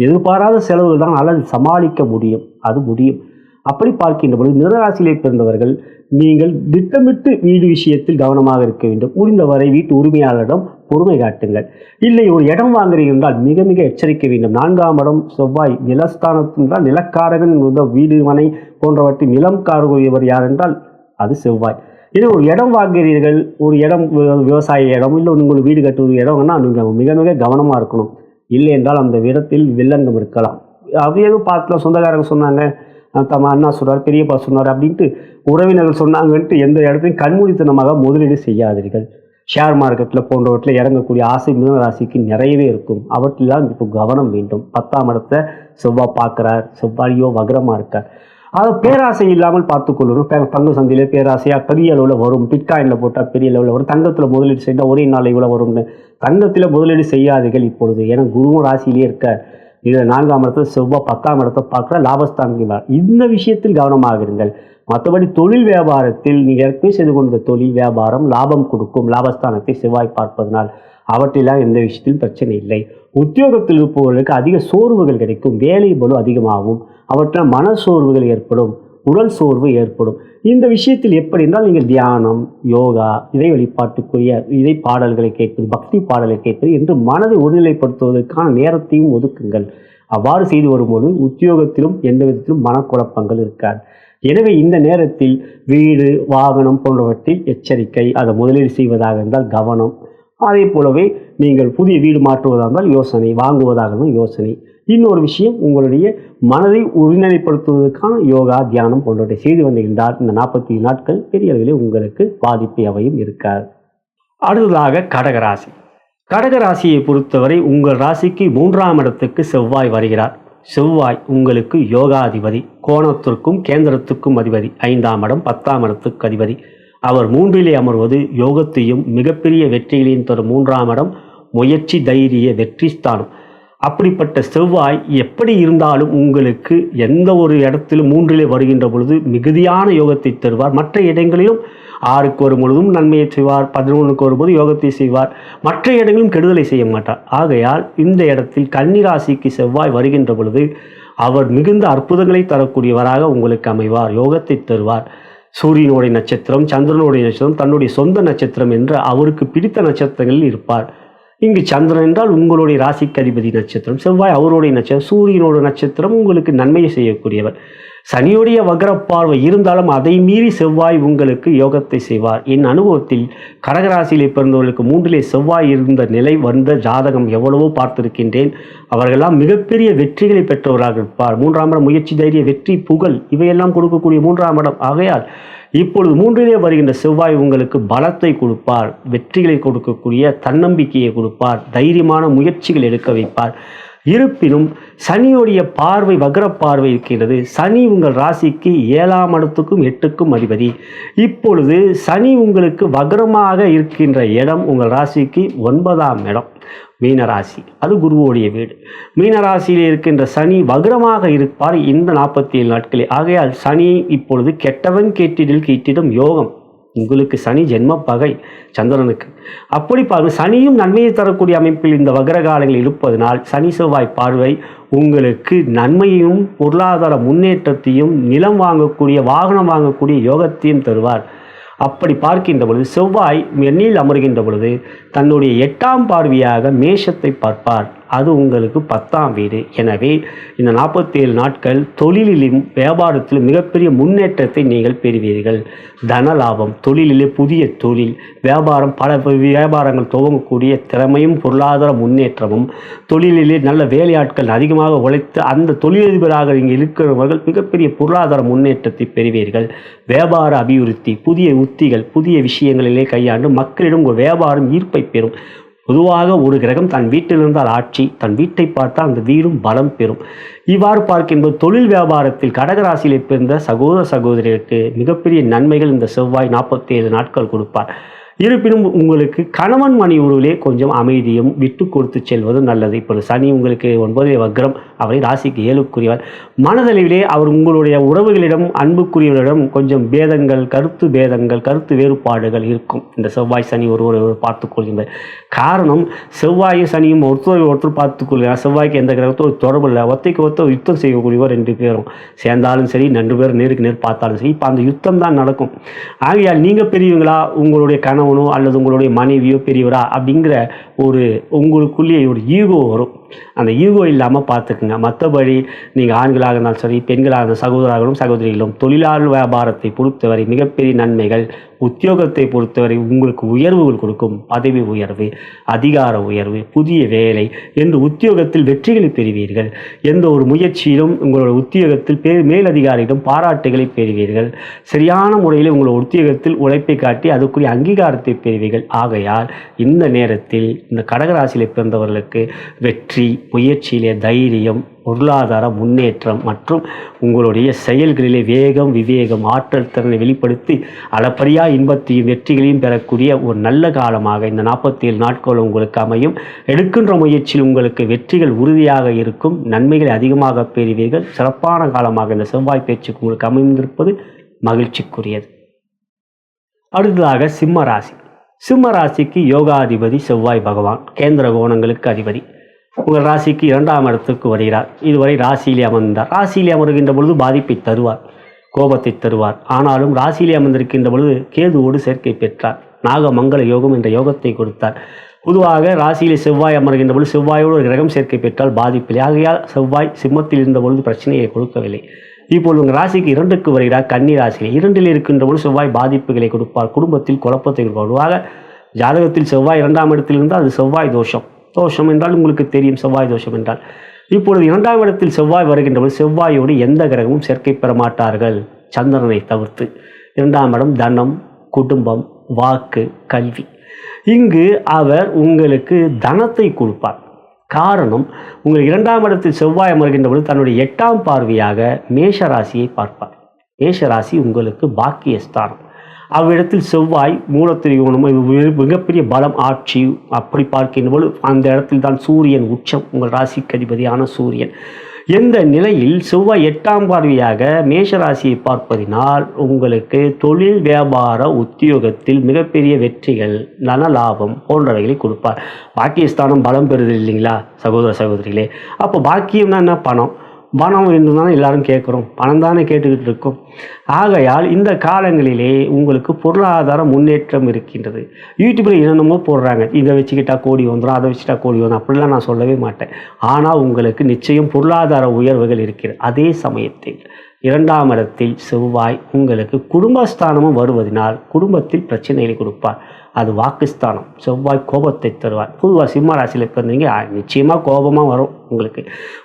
எதிர்பாராத செலவுகள் தான், அல்லது சமாளிக்க முடியும், அது முடியும். அப்படி பார்க்கின்ற பொழுது மிதுனராசியிலே பிறந்தவர்கள் நீங்கள் திட்டமிட்டு வீடு விஷயத்தில் கவனமாக இருக்க வேண்டும். முடிந்தவரை வீட்டு உரிமையாளரிடம் பொறுமை காட்டுங்கள். இல்லை ஒரு இடம் வாங்குறீங்க என்றால் மிக மிக எச்சரிக்க வேண்டும். 4ஆம் இடம் செவ்வாய் நிலஸ்தானத்தின்றால் நிலக்காரகன், வீடு மனை போன்றவற்றின் நிலம் காரக்கூடியவர் யார் என்றால் அது செவ்வாய். இது ஒரு இடம் வாங்குகிறீர்கள், ஒரு இடம் விவசாய இடம், இல்லை உங்களுக்கு வீடு கட்டுவது இடம்னா நீங்கள் மிக மிக கவனமாக இருக்கணும். இல்லை என்றால் அந்த இடத்தில் வில்லங்கம் இருக்கலாம். அவையாக பார்த்துல சொந்தக்காரங்க சொன்னாங்க, தம்ம அண்ணா சொன்னார், பெரியப்பா சொன்னார் அப்படின்ட்டு உறவினர்கள் சொன்னாங்கன்ட்டு எந்த இடத்தையும் கண்மூடித்தனமாக முதலீடு செய்யாதீர்கள். ஷேர் மார்க்கெட்டில் போன்றவற்றில் இறங்கக்கூடிய ஆசை மிதுன ராசிக்கு நிறையவே இருக்கும். அவற்றிலாம் இப்போ கவனம் வேண்டும். 10ஆம் இடத்தை செவ்வாய் பார்க்குறார், செவ்வாயோ வக்ரமாக இருக்கார். அதை பேராசை இல்லாமல் பார்த்துக்கொள்ளணும். பங்கு சந்தையில் பேராசையாக பெரிய அளவில் வரும், பிட்காயினில் போட்டால் பெரிய அளவில் வரும், தங்கத்தில் முதலீடு செய்தால் ஒரே நாள் இவ்வளோ வரும்னு தங்கத்தில் முதலீடு செய்யாதீர்கள் இப்பொழுது. ஏன்னா குருவும் ராசியிலே இருக்க. இதில் 4ஆம் இடத்துல செவ்வாய் 10ஆம் இடத்தை பார்க்குற லாபஸ்தானம். இந்த விஷயத்தில் கவனமாக இருங்கள். மற்றபடி தொழில் வியாபாரத்தில் நீங்கள் ஏற்கனவே செய்து கொண்ட தொழில் வியாபாரம் லாபம் கொடுக்கும். லாபஸ்தானத்தை செவ்வாய் பார்ப்பதனால் அவற்றெல்லாம் எந்த விஷயத்திலும் பிரச்சனை இல்லை. உத்தியோகத்தில் இருப்பவர்களுக்கு அதிக சோர்வுகள் கிடைக்கும், வேலை பளு அதிகமாகும், அவற்றால் மன சோர்வுகள் ஏற்படும், உடல் சோர்வு ஏற்படும். இந்த விஷயத்தில் எப்படி என்றால் நீங்கள் தியானம், யோகா, இறை வழிபாட்டுக்குரிய இறை பாடல்களை கேட்பது, பக்தி பாடலை கேட்பது என்று மனதை ஒருநிலைப்படுத்துவதற்கான நேரத்தையும் ஒதுக்குங்கள். அவ்வாறு செய்து வரும்போது உத்தியோகத்திலும் எந்த விதத்திலும் மனக்குழப்பங்கள் இருக்காது. எனவே இந்த நேரத்தில் வீடு வாகனம் போன்றவற்றில் எச்சரிக்கை. அதை முதலீடு செய்வதாக இருந்தால் கவனம். அதே போலவே நீங்கள் புதிய வீடு மாற்றுவதாக இருந்தால் யோசனை, வாங்குவதாக இருந்தால் யோசனை. இன்னொரு விஷயம், உங்களுடைய மனதை ஒருநிலைப்படுத்துவதற்கான யோகா, தியானம் போன்றவற்றை செய்து வந்திருந்தால் இந்த 40 நாட்கள் பெரிய அளவிலே உங்களுக்கு பாதிப்பு எவையும் இருக்காது. அடுத்ததாக கடகராசி. கடகராசியை பொறுத்தவரை உங்கள் ராசிக்கு 3ஆம் இடத்துக்கு செவ்வாய் வருகிறார். செவ்வாய் உங்களுக்கு யோகாதிபதி, கோணத்திற்கும் கேந்திரத்துக்கும் அதிபதி, 5ஆம் இடம் 10ஆம் இடத்துக்கு அதிபதி. அவர் 3லே அமர்வது யோகத்தையும் மிகப்பெரிய வெற்றிகளையும் தரும் 3ஆம் இடம் முயற்சி, தைரிய, வெற்றி ஸ்தானம். அப்படிப்பட்ட செவ்வாய் எப்படி இருந்தாலும் உங்களுக்கு எந்த ஒரு இடத்திலும் 3லே வருகின்ற பொழுது மிகுதியான யோகத்தை தருவார். மற்ற இடங்களிலும் 6க்கு வரும் பொழுதும் நன்மையை செய்வார், 11க்கு வரும்போது யோகத்தை செய்வார், மற்ற இடங்களிலும் கெடுதலை செய்ய மாட்டார். ஆகையால் இந்த இடத்தில் கன்னி ராசிக்கு செவ்வாய் வருகின்ற பொழுது அவர் மிகுந்த அற்புதங்களை தரக்கூடியவராக உங்களுக்கு அமைவார், யோகத்தை தருவார். சூரியனுடைய நட்சத்திரம், சந்திரனுடைய நட்சத்திரம், தன்னுடைய சொந்த நட்சத்திரம் என்று அவருக்கு பிடித்த நட்சத்திரங்களில் இருப்பார். இங்கு சந்திரன் என்றால் உங்களுடைய ராசிக்கு அதிபதி நட்சத்திரம், செவ்வாய் அவருடைய நட்சத்திரம், சூரியனோட நட்சத்திரம் உங்களுக்கு நன்மையை செய்யக்கூடியவர். சனியுடைய வக்ர பார்வை இருந்தாலும் அதை மீறி செவ்வாய் உங்களுக்கு யோகத்தை செய்வார். என் அனுபவத்தில் கடகராசியிலே பிறந்தவர்களுக்கு 3லே செவ்வாய் இருந்த நிலை வந்த ஜாதகம் எவ்வளவோ பார்த்திருக்கின்றேன். அவர்களெல்லாம் மிகப்பெரிய வெற்றிகளை பெற்றவராக இருப்பார். 3ஆம் இடம் முயற்சி, தைரிய, வெற்றி, புகழ் இவையெல்லாம் கொடுக்கக்கூடிய 3ஆம் இடம். ஆகையால் இப்பொழுது 3லே வருகின்ற செவ்வாய் உங்களுக்கு பலத்தை கொடுப்பார், வெற்றிகளை கொடுக்கக்கூடிய தன்னம்பிக்கையை கொடுப்பார், தைரியமான முயற்சிகள் எடுக்க வைப்பார். இருப்பினும் சனியுடைய பார்வை, வக்ர பார்வை இருக்கின்றது. சனி உங்கள் ராசிக்கு 7ஆம் இடத்துக்கும் 8க்கும் அதிபதி. இப்பொழுது சனி உங்களுக்கு வக்ரமாக இருக்கின்ற இடம் உங்கள் ராசிக்கு 9ஆம் இடம், மீனராசி. அது குருவோடைய வீடு. மீனராசியில் இருக்கின்ற சனி வக்ரமாக இருப்பார் இந்த 47 நாட்களே. ஆகையால் சனி இப்பொழுது கெட்டவன் கேட்டிடில் கீட்டிடும் யோகம். உங்களுக்கு சனி ஜென்ம பகை சந்திரனுக்கு. அப்படி பார்க்க சனியும் நன்மையை தரக்கூடிய அமைப்பில் இந்த வக்ரகாலங்கள் இருப்பதனால் சனி செவ்வாய் பார்வை உங்களுக்கு நன்மையும் பொருளாதார முன்னேற்றத்தையும் நிலம் வாங்கக்கூடிய, வாகனம் வாங்கக்கூடிய யோகத்தையும் தருவார். அப்படி பார்க்கின்ற பொழுது செவ்வாய் எண்ணில் அமர்கின்ற பொழுது தன்னுடைய 8ஆம் பார்வையாக மேஷத்தை பார்ப்பார். அது உங்களுக்கு 10ஆம் வீடு. எனவே இந்த 47 நாட்கள் தொழிலிலும் வியாபாரத்திலும் மிகப்பெரிய முன்னேற்றத்தை நீங்கள் பெறுவீர்கள். தன லாபம், தொழிலிலே புதிய தொழில், வியாபாரம், பல வியாபாரங்கள் துவங்கக்கூடிய திறமையும் பொருளாதார முன்னேற்றமும், தொழிலிலே நல்ல வேலையாட்கள் அதிகமாக உழைத்து அந்த தொழிலதிபராக இங்கே இருக்கிறவர்கள் மிகப்பெரிய பொருளாதார முன்னேற்றத்தை பெறுவீர்கள். வியாபார அபிவிருத்தி, புதிய உத்திகள், புதிய விஷயங்களிலே கையாண்டு மக்களிடம் ஒரு வியாபாரம் ஈர்ப்பை பெறும். பொதுவாக ஒரு கிரகம் தன் வீட்டில் இருந்தால் ஆட்சி, தன் வீட்டை பார்த்தால் அந்த வீடும் பலம் பெறும். இவ்வாறு பார்க்கின்ற தொழில் வியாபாரத்தில் கடகராசியிலே பிறந்த சகோதர சகோதரிகளுக்கு மிகப்பெரிய நன்மைகள் இந்த செவ்வாய் 47 நாட்கள் கொடுப்பார். இருப்பினும் உங்களுக்கு கணவன் மணி உறவிலே கொஞ்சம் அமைதியும் விட்டு கொடுத்து செல்வது நல்லது. இப்பொழுது சனி உங்களுக்கு 9 வக்ரம், அவரை ராசிக்கு 7க்குரியவர். மனதளவிலே அவர் உங்களுடைய உறவுகளிடம், அன்புக்குரியவர்களிடம் கொஞ்சம் பேதங்கள், கருத்து பேதங்கள், கருத்து வேறுபாடுகள் இருக்கும். இந்த செவ்வாய் சனி ஒருவர் பார்த்துக்கொள்கின்ற காரணம், செவ்வாயும் சனியும் ஒருத்தர் பார்த்துக்கொள்கிறார். செவ்வாய்க்கு எந்த கிரகத்தோடு தொடர்பு இல்லை, ஒத்தைக்கு ஒத்த யுத்தம் செய்யக்கூடியவர் 2 பேரும் சேர்ந்தாலும் சரி, 2 பேர் நேருக்கு நேர் பார்த்தாலும் சரி, இப்போ அந்த யுத்தம் தான் நடக்கும். ஆகையால் நீங்கள் பெரியவங்களா, உங்களுடைய கணவனோ அல்லது உங்களுடைய மனைவியோ பெரியவரா அப்படிங்கிற ஒரு உங்களுக்குள்ளேயே ஒரு ஈகோ வரும். அந்த ஈகோ இல்லாமல் பார்த்துக்குங்க. மற்றபடி நீங்கள் ஆண்களாக இருந்தாலும் சரி, பெண்களாக இருந்தாலும், சகோதரர்களும் சகோதரிகளும் தொழிலாளர் வியாபாரத்தை பொறுத்தவரை மிகப்பெரிய நன்மைகள், உத்தியோகத்தை பொறுத்தவரை உங்களுக்கு உயர்வுகள் கொடுக்கும். பதவி உயர்வு, அதிகார உயர்வு, புதிய வேலை என்று உத்தியோகத்தில் வெற்றிகளை பெறுவீர்கள். எந்த ஒரு முயற்சியிலும் உங்களோட உத்தியோகத்தில் மேலதிகாரியிடம் பாராட்டுகளை பெறுவீர்கள். சரியான முறையில் உங்களோட உத்தியோகத்தில் உழைப்பை காட்டி அதுக்குரிய அங்கீகாரத்தை பெறுவீர்கள். ஆகையால் இந்த நேரத்தில் இந்த கடகராசியில் பிறந்தவர்களுக்கு வெற்றி, முயற்சியிலே தைரியம், பொருளாதார முன்னேற்றம் மற்றும் உங்களுடைய செயல்களிலே வேகம், விவேகம், ஆற்றல் திறனை வெளிப்படுத்தி அளப்பரியா இன்பத்தையும் வெற்றிகளையும் பெறக்கூடிய ஒரு நல்ல காலமாக இந்த 47 நாட்கள் உங்களுக்கு அமையும். எடுக்கின்ற முயற்சியில் உங்களுக்கு வெற்றிகள் உறுதியாக இருக்கும், நன்மைகளை அதிகமாக பெறுவீர்கள். சிறப்பான காலமாக இந்த செவ்வாய் பேச்சுக்கு உங்களுக்கு அமைந்திருப்பது மகிழ்ச்சிக்குரியது. அடுத்ததாக சிம்ம ராசி. சிம்ம ராசிக்கு யோகாதிபதி செவ்வாய் பகவான், கேந்திர கோணங்களுக்கு அதிபதி. உங்கள் ராசிக்கு 2ஆம் இடத்துக்கு வருகிறார். இதுவரை ராசியிலே அமர்ந்தார். ராசியிலே அமர்கின்ற பொழுது பாதிப்பை தருவார், கோபத்தை தருவார். ஆனாலும் ராசியிலே அமர்ந்திருக்கின்ற பொழுது கேதுவோடு சேர்க்கை பெற்றார். நாகமங்கல யோகம் என்ற யோகத்தை கொடுத்தார். பொதுவாக ராசியிலே செவ்வாய் அமர்கின்ற பொழுது செவ்வாயோடு ஒரு கிரகம் சேர்க்கை பெற்றால் பாதிப்பில்லை. ஆகையால் செவ்வாய் சிம்மத்தில் இருந்த பொழுது பிரச்சனையை கொடுக்கவில்லை. இப்போது உங்கள் ராசிக்கு 2க்கு வருகிறார். கன்னி ராசியில் 2ல் இருக்கின்ற பொழுது செவ்வாய் பாதிப்புகளை கொடுப்பார், குடும்பத்தில் குழப்பத்தை கொடுப்பார். பொதுவாக ஜாதகத்தில் செவ்வாய் 2ஆம் இடத்தில் இருந்தால் அது செவ்வாய் தோஷம். தோஷம் என்றால் உங்களுக்கு தெரியும் செவ்வாய் தோஷம் என்றால். இப்பொழுது 2ஆம் இடத்தில் செவ்வாய் வருகின்றபோது செவ்வாயோடு எந்த கிரகமும் சேர்க்கை பெற மாட்டார்கள் சந்திரனை தவிர்த்து. 2ஆம் இடம் தனம், குடும்பம், வாக்கு, கல்வி. இங்கு அவர் உங்களுக்கு தனத்தை கொடுப்பார். காரணம், உங்கள் 2ஆம் இடத்தில் செவ்வாய் அமர்கின்ற பொழுது தன்னுடைய 8ஆம் பார்வையாக மேஷ ராசியை பார்ப்பார். மேஷ ராசி உங்களுக்கு பாக்கியஸ்தானம். அவ்விடத்தில் செவ்வாய் மூலத்திரிகோணம் மிகப்பெரிய பலம், ஆட்சி. அப்படி பார்க்கின்ற பொழுது அந்த இடத்தில் தான் சூரியன் உச்சம், உங்கள் ராசிக்கு அதிபதியான சூரியன். எந்த நிலையில் செவ்வாய் 8ஆம் பார்வையாக மேஷ ராசியை பார்ப்பதினால் உங்களுக்கு தொழில், வியாபார, உத்தியோகத்தில் மிகப்பெரிய வெற்றிகள், நல லாபம் போன்றவைகளை கொடுப்பார். பாக்கியஸ்தானம் பலம் பெறுது இல்லைங்களா சகோதர சகோதரிகளே? அப்போ பாக்கியம்னா என்ன? பணம். பணம் என்று தானே எல்லாரும் கேட்குறோம், பணம் தானே கேட்டுக்கிட்டு இருக்கோம். ஆகையால் இந்த காலங்களிலே உங்களுக்கு பொருளாதார முன்னேற்றம் இருக்கின்றது. யூடியூப்பில் என்னென்னமோ போடுறாங்க, இதை வச்சுக்கிட்டா கோடி வந்துடும், அதை வச்சுட்டா கோடி வந்துடும், அப்படிலாம் நான் சொல்லவே மாட்டேன். ஆனால் உங்களுக்கு நிச்சயம் பொருளாதார உயர்வுகள் இருக்கிறது. அதே சமயத்தில் 2ஆம் இடத்தில் செவ்வாய் உங்களுக்கு குடும்பஸ்தானமும் வருவதனால் குடும்பத்தில் பிரச்சனைகளை கொடுப்பார். அது வாக்குஸ்தானம். செவ்வாய் கோபத்தை தருவார். பொதுவாக சிம்ம ராசியில் பிறந்தீங்க நிச்சயமாக கோபமாக வரும். உங்களுக்கு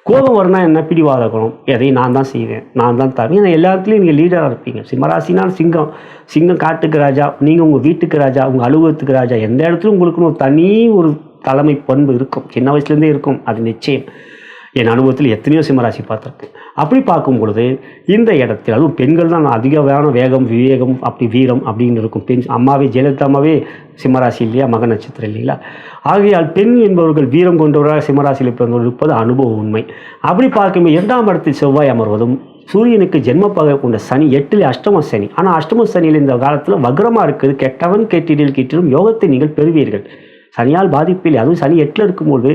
கோபம் வரும்னா என்ன? பிடிவாத குணம். எதையும் நான் தான் செய்வேன், நான் தான் தருவேன். ஏன்னா எல்லா இடத்துலையும் நீங்கள் லீடராக இருப்பீங்க. சிம்மராசினால் சிங்கம். சிங்கம் காட்டுக்கு ராஜா, நீங்கள் உங்கள் வீட்டுக்கு ராஜா, உங்கள் அலுவலகத்துக்கு ராஜா. எந்த இடத்துலையும் உங்களுக்குன்னு ஒரு தனி ஒரு தலைமை பண்பு இருக்கும், சின்ன வயசுலேருந்தே இருக்கும். அது நிச்சயம். என் அனுபவத்தில் எத்தனையோ சிம்மராசி பார்த்துருக்கேன். அப்படி பார்க்கும் பொழுது இந்த இடத்தில் அதுவும் பெண்கள் தான் அதிகமான வேகம், விவேகம், அப்படி வீரம் அப்படின்னு இருக்கும். பெண் அம்மாவே ஜெயலலிதா அம்மாவே சிம்மராசி இல்லையா, மக நட்சத்திரம் இல்லைங்களா? ஆகையால் பெண் என்பவர்கள் வீரம் கொண்டவராக சிம்மராசியில் பிறந்தவர்கள் இருப்பது அனுபவ உண்மை. அப்படி பார்க்கும்போது 2ஆம் இடத்தில் செவ்வாய் அமர்வதும் சூரியனுக்கு ஜென்மப்பகை கொண்ட சனி 8ல் அஷ்டம சனி. ஆனால் அஷ்டம சனியில் இந்த காலத்தில் வக்ரமாக இருக்குது. கெட்டவன் கெட்டிடில் கிட்டிலும் யோகத்தை நீங்கள் பெறுவீர்கள். சனியால் பாதிப்பில்லை. அதுவும் சனி 8ல் இருக்கும்போது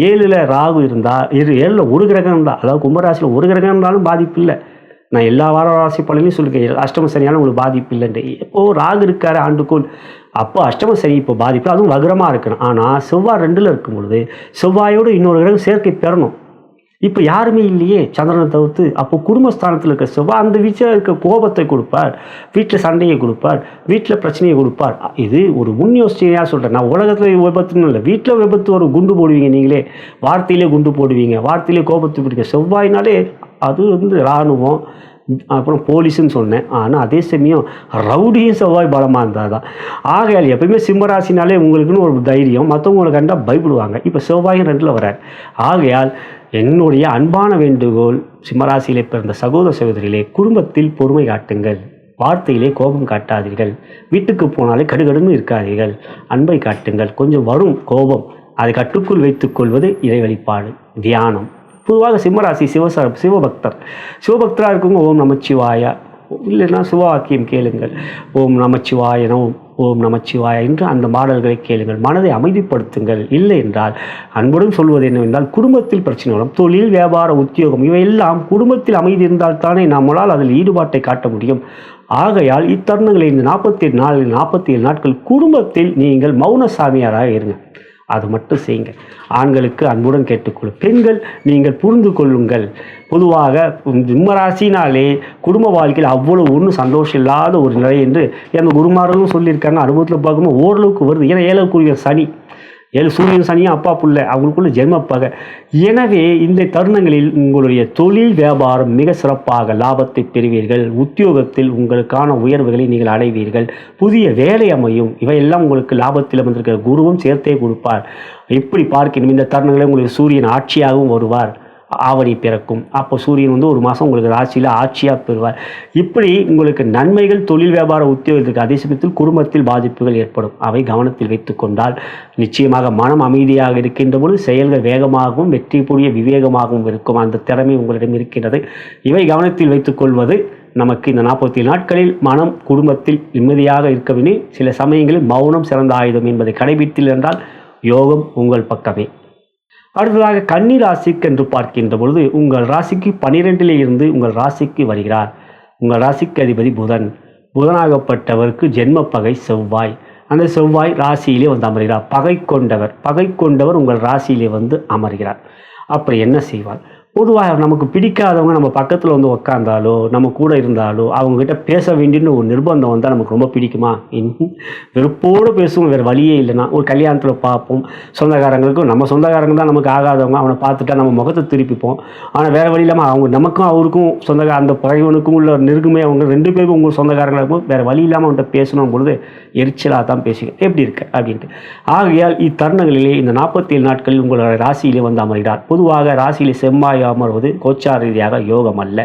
7ல் ராகு இருந்தால் 7ல் ஒரு கிரகம் இருந்தால், அதாவது கும்பராசியில் ஒரு கிரகம் இருந்தாலும் பாதிப்பு இல்லை. நான் எல்லா வார ராசி பலனையும் சொல்லியிருக்கேன், அஷ்டம சனியால் உங்களுக்கு பாதிப்பு இல்லைன்னு. இப்போது ராகு இருக்கார் ஆண்டுக்குள், அப்போ அஷ்டம சனி இப்போ பாதிப்பு, அதுவும் வக்ரமாக இருக்கணும். ஆனால் செவ்வாய் 2ல் இருக்கும் பொழுது செவ்வாயோடு இன்னொரு கிரகம் சேர்க்கை பெறணும். இப்போ யாருமே இல்லையே சந்திரனை தவிர்த்து. அப்போ குடும்பஸ்தானத்தில் இருக்க செவ்வாய் அந்த வீட்டில் இருக்க கோபத்தை கொடுப்பார், வீட்டில் சண்டையை கொடுப்பார், வீட்டில் பிரச்சனையை கொடுப்பார். இது ஒரு முன் யோசனையாக சொல்கிறேன். நான் உலகத்தில் விபத்துன்னு இல்லை, வீட்டில் விபத்து ஒரு குண்டு போடுவீங்க, நீங்களே வார்த்தையிலே குண்டு போடுவீங்க, வார்த்தையிலே கோபத்தை பிடிக்க. செவ்வாயினாலே அது இராணுவம், அப்புறம் போலீஸுன்னு சொன்னேன். ஆனால் அதே சமயம் ரவுடியும் செவ்வாய் பலமாக இருந்தால் தான். ஆகையால் எப்பயுமே சிம்மராசினாலே உங்களுக்குன்னு ஒரு தைரியம், மற்றவங்களை கண்டால் பயப்படுவாங்க. இப்போ செவ்வாயும் 2ல் வரார். ஆகையால் என்னுடைய அன்பான வேண்டுகோள், சிம்மராசியிலே பிறந்த சகோதர சகோதரிகளே, குடும்பத்தில் பொறுமை காட்டுங்கள், வார்த்தையிலே கோபம் காட்டாதீர்கள், வீட்டுக்கு போனாலே கடுகடுன்னு இருக்காதீர்கள், அன்பை காட்டுங்கள். கொஞ்சம் வரும் கோபம், அதை கட்டுக்குள் வைத்துக்கொள்வது இறை வழிபாடு, தியானம். பொதுவாக சிம்மராசி சிவபக்தராக இருக்கவங்க ஓம் நமச்சிவாயா, இல்லைன்னா சிவவாக்கியம் கேளுங்கள். ஓம் நமச்சிவாய ஓம் நமச்சிவாய என்று அந்த பாடல்களை கேளுங்கள், மனதை அமைதிப்படுத்துங்கள். இல்லை என்றால் அன்புடன் சொல்வது என்னவென்றால், குடும்பத்தில் பிரச்சனை வரும். தொழில், வியாபார, உத்தியோகம் இவையெல்லாம் குடும்பத்தில் அமைதி இருந்தால் தானே நம்மளால் அதில் ஈடுபாட்டை காட்ட முடியும். ஆகையால் இத்தருணங்களில் இந்த 47 நாட்கள் குடும்பத்தில் நீங்கள் மௌன சாமியாராக இருங்க. அது மட்டும் செய்யுங்க. ஆண்களுக்கு அன்புடன் கேட்டுக்கொள்ளும். பெண்கள் நீங்கள் புரிந்து கொள்ளுங்கள். பொதுவாக சிம்மராசினாலே குடும்ப வாழ்க்கையில் அவ்வளவு ஒன்றும் சந்தோஷம் இல்லாத ஒரு நிலை என்று எங்கள் குருமார்களும் சொல்லியிருக்காங்க. அனுபவத்தில் பார்க்கும்போது ஓரளவுக்கு வருது. ஏன்னா 7க்குரிய சனி, 7 சூரியன் சனியும் அப்பா புள்ள, அவங்களுக்குள்ள ஜென்மப்பகை. எனவே இந்த தருணங்களில் உங்களுடைய தொழில், வியாபாரம் மிக சிறப்பாக லாபத்தை பெறுவீர்கள். உத்தியோகத்தில் உங்களுக்கான உயர்வுகளை நீங்கள் அடைவீர்கள். புதிய வேலை அமையும். இவையெல்லாம் உங்களுக்கு லாபத்தில் வந்திருக்கிற குருவும் சேர்த்தே கொடுப்பார். எப்படி பார்க்கணும், இந்த தருணங்களில் உங்களுக்கு சூரியன் ஆட்சியாகவும் வருவார். ஆவணி பிறக்கும். அப்போ சூரியன் ஒரு மாதம் உங்களுக்கு ராசியில் ஆட்சியாக பெறுவார். இப்படி உங்களுக்கு நன்மைகள் தொழில், வியாபார, உத்தியோகத்திற்கு அதே சமயத்தில் குடும்பத்தில் பாதிப்புகள் ஏற்படும். அவை கவனத்தில் வைத்து கொண்டால் நிச்சயமாக மனம் அமைதியாக இருக்கின்ற பொழுது செயல்கள் வேகமாகவும் வெற்றிக்குரிய விவேகமாகவும் இருக்கும். அந்த திறமை உங்களிடம் இருக்கின்றது. இவை கவனத்தில் வைத்துக்கொள்வது நமக்கு இந்த 47 நாட்களில் மனம் குடும்பத்தில் நிம்மதியாக இருக்கவில்லை. சில சமயங்களில் மௌனம் சிறந்த ஆயுதம் என்பதை கடைபிடித்தில் என்றால் யோகம் உங்கள் பக்கமே. அடுத்ததாக கன்னி ராசிக்கு என்று பார்க்கின்ற பொழுது உங்கள் ராசிக்கு 12ல் இருந்து உங்கள் ராசிக்கு வருகிறார். உங்கள் ராசிக்கு அதிபதி புதன். புதனாகப்பட்டவருக்கு ஜென்மப்பகை செவ்வாய். அந்த செவ்வாய் ராசியிலே அமர்கிறார். பகை கொண்டவர் உங்கள் ராசியிலே அமர்கிறார். அப்புறம் என்ன செய்வார்? பொதுவாக நமக்கு பிடிக்காதவங்க நம்ம பக்கத்தில் வந்து உக்காந்தாலோ நம்ம கூட இருந்தாலோ அவங்கக்கிட்ட பேச வேண்டியன்னு ஒரு நிர்பந்தம் வந்தால் நமக்கு ரொம்ப பிடிக்குமா? வெறுப்போடு பேசுவோம், வேறு வழியே இல்லைன்னா. ஒரு கல்யாணத்தில் பார்ப்போம், சொந்தக்காரங்களுக்கும் நம்ம சொந்தக்காரங்க தான் நமக்கு ஆகாதவங்க, அவனை பார்த்துட்டா நம்ம முகத்தை திருப்பிப்போம். ஆனால் வேறு வழி இல்லாமல் அவங்க நமக்கும் அவருக்கும் அந்த பகைவனுக்கும் உள்ள நெருங்குமே அவங்க 2 பேருக்கும் உங்கள் சொந்தக்காரங்களாக இருக்கும். வேறு வழி இல்லாமல் அவன்கிட்ட பேசணும் பொழுது எரிச்சலாக தான் பேசுங்க, எப்படி இருக்க அப்படின்ட்டு. ஆகையால் இத்தருணங்களிலே இந்த 47 நாட்களில் உங்களோட ராசியிலே வந்து அமர்கிறார். பொதுவாக ராசியிலே செவ்வாய் அமர்வது கோச்சார ரீதியாக யோகம் அல்ல.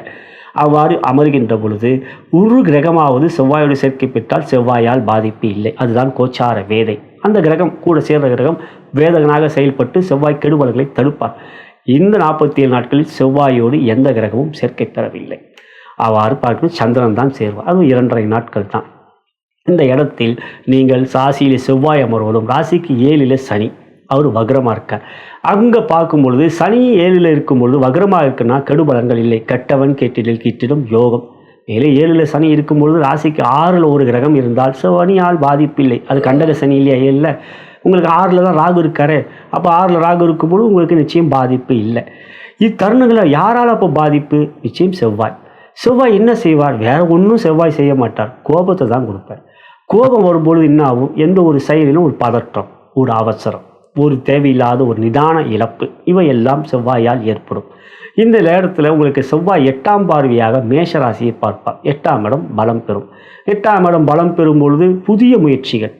அவ்வாறு அமர்கின்ற பொழுது ஒரு கிரகமாவது செவ்வாயோடு சேர்க்கை பெற்றால் செவ்வாயால் பாதிப்பு இல்லை. அதுதான் கோச்சார வேதை. அந்த கிரகம் கூட சேர்ந்த கிரகம் வேதகனாக செயல்பட்டு செவ்வாய் கெடுபலங்களை தடுப்பார். இந்த 47 நாட்களில் செவ்வாயோடு எந்த கிரகமும் சேர்க்கை பெறவில்லை. அவ்வாறு பார்க்கும் சந்திரன் தான் சேர்வார். அதுவும் 2.5 நாட்கள் தான். இந்த இடத்தில் நீங்கள் ராசியிலே செவ்வாய் அமர்வதும் ராசிக்கு 7ல் சனி, அவர் வக்ரமாக இருக்கார். அங்கே பார்க்கும் பொழுது சனி 7ல் இருக்கும் பொழுது வக்ரமாக இருக்குன்னா கெடுபலங்கள் இல்லை. கெட்டவன் கேட்டிடில் கிட்டிடும் யோகம். மேலே 7ல் சனி இருக்கும் பொழுது ராசிக்கு 6ல் ஒரு கிரகம் இருந்தால் சனியால் பாதிப்பு இல்லை. அது கண்டக சனி இல்லையா? 7ல் உங்களுக்கு 6ல் தான் ராகு இருக்காரு. அப்போ 6ல் ராகு இருக்கும்போது உங்களுக்கு நிச்சயம் பாதிப்பு இல்லை. இத்தருணங்களில் யாரால் அப்போ பாதிப்பு? நிச்சயம் செவ்வாய். செவ்வாய் என்ன செய்வார்? வேற ஒன்றும் செவ்வாய் செய்ய மாட்டார், கோபத்தை தான் கொடுப்பார். கோபம் வரும்பொழுது என்ன ஆகும்? எந்த ஒரு செயலிலும் ஒரு பதற்றம், ஒரு அவசரம், ஒரு தேவையில்லாத ஒரு நிதான இழப்பு, இவையெல்லாம் செவ்வாயால் ஏற்படும். இந்த நேரத்தில் உங்களுக்கு செவ்வாய் 8ஆம் பார்வையாக மேஷராசியை பார்ப்பார். 8ஆம் இடம் பலம் பெறும். 8ஆம் இடம் பலம் பெறும் பொழுது புதிய முயற்சிகள்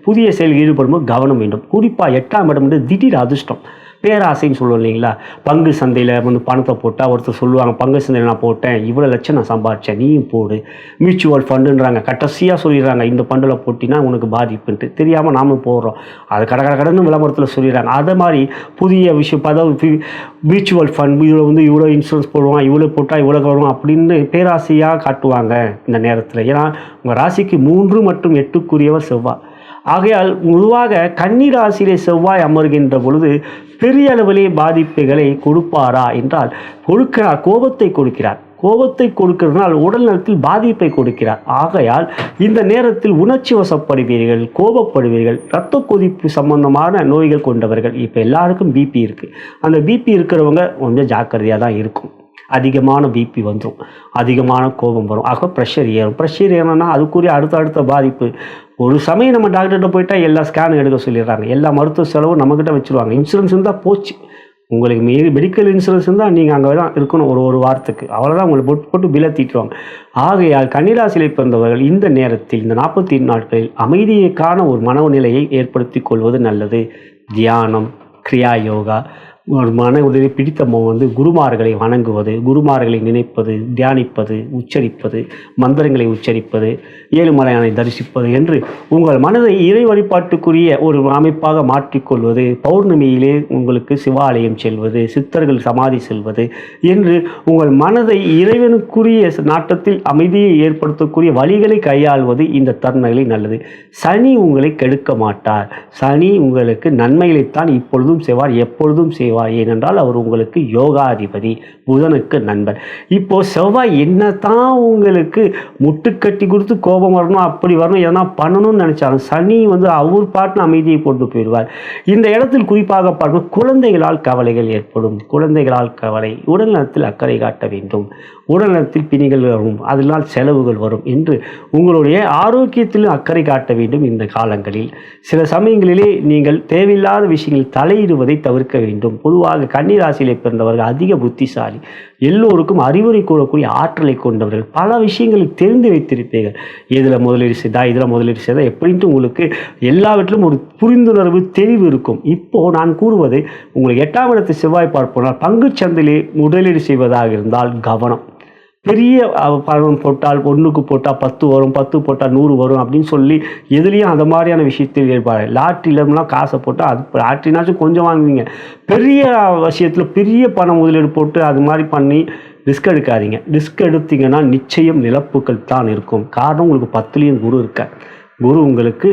புதிய செயல் ஈடுபடும்போது கவனம் வேண்டும். குறிப்பாக 8ஆம் இடம் வந்து திடீர் அதிர்ஷ்டம், பேராசைன்னு சொல்லுவோம் இல்லைங்களா? பங்கு சந்தையில் வந்து பணத்தை போட்டால் ஒருத்தர் சொல்லுவாங்க, பங்கு சந்தையில் நான் போட்டேன், இவ்வளோ லட்சம் நான் சம்பாதிச்சேன், நீயும் போடு. மியூச்சுவல் ஃபண்டுன்றாங்க, கடைசியாக சொல்லிடுறாங்க இந்த ஃபண்டில் போட்டினா உனக்கு பாதிப்புன்ட்டு. தெரியாமல் நாமளும் போடுறோம். அது கடன்னு விளம்பரத்தில் சொல்லிடுறாங்க. அதை மாதிரி புதிய விஷயம், அதாவது மியூச்சுவல் ஃபண்ட், இதில் வந்து இவ்வளோ இன்சூரன்ஸ் போடுவான், இவ்வளோ போட்டால் இவ்வளோ வரும் அப்படின்னு பேராசையாக காட்டுவாங்க இந்த நேரத்தில். ஏன்னா உங்கள் ராசிக்கு 3 மற்றும் 8க்குரியவர் செவ்வாய். ஆகையால் பொதுவாக கன்னி ராசியிலே செவ்வாய் அமர்கின்ற பொழுது பெரிய அளவிலே பாதிப்புகளை கொடுப்பாரா என்றால் கொடுக்கிறார். கோபத்தை கொடுக்கிறார். கோபத்தை கொடுக்கிறதுனால் உடல் நலத்தில் பாதிப்பை கொடுக்கிறார். ஆகையால் இந்த நேரத்தில் உணர்ச்சி வசப்படுவீர்கள், கோபப்படுவீர்கள். இரத்த கொதிப்பு சம்பந்தமான நோய்கள் கொண்டவர்கள், இப்போ எல்லாருக்கும் பிபி இருக்குது. அந்த பிபி இருக்கிறவங்க கொஞ்சம் ஜாக்கிரதையாக தான் இருக்கும். அதிகமான பிபி வந்துடும், அதிகமான கோபம் வரும். ஆக ப்ரெஷர் ஏறும். ப்ரெஷர் ஏறணும்னா அதுக்குரிய அடுத்த பாதிப்பு. ஒரு சமயம் நம்ம டாக்டர்கிட்ட போயிட்டால் எல்லா ஸ்கேனும் எடுக்க சொல்லிடுறாங்க, எல்லா மருத்துவ செலவும் நம்மக்கிட்ட வச்சுருவாங்க. இன்சூரன்ஸ் இருந்தால் போச்சு. உங்களுக்கு மெடிக்கல் இன்சூரன்ஸ் இருந்தால் நீங்கள் அங்கே தான் இருக்கணும் ஒரு வாரத்துக்கு. அவ்வளோதான், உங்களை போட்டு பில்லை தீட்டுவாங்க. ஆகையால் கன்னிராசியிலே பிறந்தவர்கள் இந்த நேரத்தில் இந்த 48 நாட்களில் அமைதியைக்கான ஒரு மனநிலையை ஏற்படுத்தி கொள்வது நல்லது. தியானம், கிரியா யோகா, ஒரு மன உதவி பிடித்தமோ வந்து குருமார்களை வணங்குவது, குருமார்களை நினைப்பது, தியானிப்பது, உச்சரிப்பது, மந்திரங்களை உச்சரிப்பது, ஏழுமலையானை தரிசிப்பது என்று உங்கள் மனதை இறை வழிபாட்டுக்குரிய ஒரு அமைப்பாக மாற்றிக்கொள்வது, பௌர்ணமியிலே உங்களுக்கு சிவாலயம் செல்வது, சித்தர்கள் சமாதி செல்வது என்று உங்கள் மனதை இறைவனுக்குரிய நாட்டத்தில் அமைதியை ஏற்படுத்தக்கூடிய வழிகளை கையாள்வது இந்த தருணங்களில் நல்லது. சனி உங்களை கெடுக்க மாட்டார். சனி உங்களுக்கு நன்மைகளைத்தான் இப்பொழுதும் செய்வார், எப்பொழுதும் செய்வார். ஏனென்றால் அவர் உங்களுக்கு யோகாதிபதி, புதனுக்கு நண்பர். இப்போ செவ்வாய் என்னதான் உங்களுக்கு முட்டுக்கட்டி கொடுத்து கோபம் வரணும், அப்படி வரணும், எதனா பண்ணணும்னு நினைச்சாலும் சனி வந்து அவர் பாட்டுன்னு அமைதியை கொண்டு போயிடுவார். இந்த இடத்தில் குறிப்பாக பார்க்கணும், குழந்தைகளால் கவலைகள் ஏற்படும். குழந்தைகளால் கவலை, உடல்நலத்தில் அக்கறை காட்ட வேண்டும். உடல்நலத்தில் பிணிகள் வரும், அதனால் செலவுகள் வரும் என்று உங்களுடைய ஆரோக்கியத்திலும் அக்கறை காட்ட வேண்டும். இந்த காலங்களில் சில சமயங்களிலே நீங்கள் தேவையில்லாத விஷயங்களில் தலையிடுவதை தவிர்க்க வேண்டும். பொதுவாக கன்னிராசியிலே பிறந்தவர்கள் அதிக புத்திசாலி, எல்லோருக்கும் அறிவுரை கூறக்கூடிய ஆற்றலை கொண்டவர்கள். பல விஷயங்களை தெரிந்து வைத்திருப்பீர்கள். இதில் முதலீடு செய்தால் எப்படின்ட்டு உங்களுக்கு எல்லாவற்றிலும் ஒரு புரிந்துணர்வு, தெளிவு இருக்கும். இப்போது நான் கூறுவது, உங்களுக்கு 8ஆம் இடத்தை செவ்வாய் பார்ப்போனால் பங்குச்சந்தையிலே முதலீடு செய்வதாக இருந்தால் கவனம். பெரிய பணம் போட்டால் 1க்கு போட்டால் 10 வரும், 10 போட்டால் 100 வரும் அப்படின்னு சொல்லி எதுலேயும் அந்த மாதிரியான விஷயத்தில் ஏற்பாடு. லாட்ரியிலலாம் காசை போட்டால் அது லாட்ரினாச்சும் கொஞ்சம் வாங்குவீங்க. பெரிய விஷயத்தில் பெரிய பணம் முதலீடு போட்டு அது மாதிரி பண்ணி ரிஸ்க் எடுக்காதீங்க. ரிஸ்க் எடுத்தீங்கன்னா நிச்சயம் இழப்புகள் தான் இருக்கும். காரணம், உங்களுக்கு 10லேயும் குரு இருக்கார். குரு உங்களுக்கு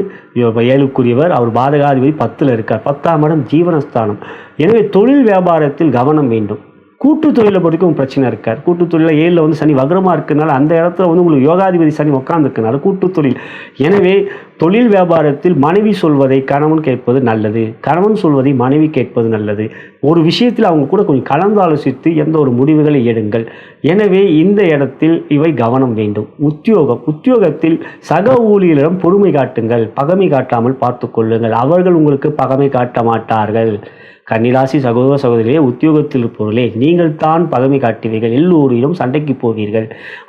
7க்குரியவர், அவர் பாதகாதிபதி 10ல் இருக்கார். 10ஆம் இடம் ஜீவனஸ்தானம். எனவே தொழில் வியாபாரத்தில் கவனம் வேண்டும். கூட்டு தொழிலை பொறுக்கும் பிரச்சனை இருக்கார். கூட்டு தொழிலில் 7ல் வந்து சனி வக்ரமாக இருக்கிறனால அந்த இடத்துல வந்து உங்களுக்கு யோகாதிபதி சனி உட்காந்துருக்கனால கூட்டு தொழில். எனவே தொழில் வியாபாரத்தில் மனைவி சொல்வதை கணவன் கேட்பது நல்லது, கணவன் சொல்வதை மனைவி கேட்பது நல்லது. ஒரு விஷயத்தில் அவங்க கூட கொஞ்சம் கலந்து ஆலோசித்து எந்த ஒரு முடிவுகளை எடுங்கள். எனவே இந்த இடத்தில் இவை கவனம் வேண்டும். உத்தியோகத்தில் சக ஊழியரிடம் பொறுமை காட்டுங்கள், பகமை காட்டாமல் பார்த்து கொள்ளுங்கள். அவர்கள் உங்களுக்கு பகமை காட்ட மாட்டார்கள். கன்னிராசி சகோதர சகோதரியே, உத்தியோகத்தில் இருப்பவர்களே, நீங்கள் தான் பகமை காட்டுவீர்கள், எல்லோரிடம் சண்டைக்கு போவீர்கள்.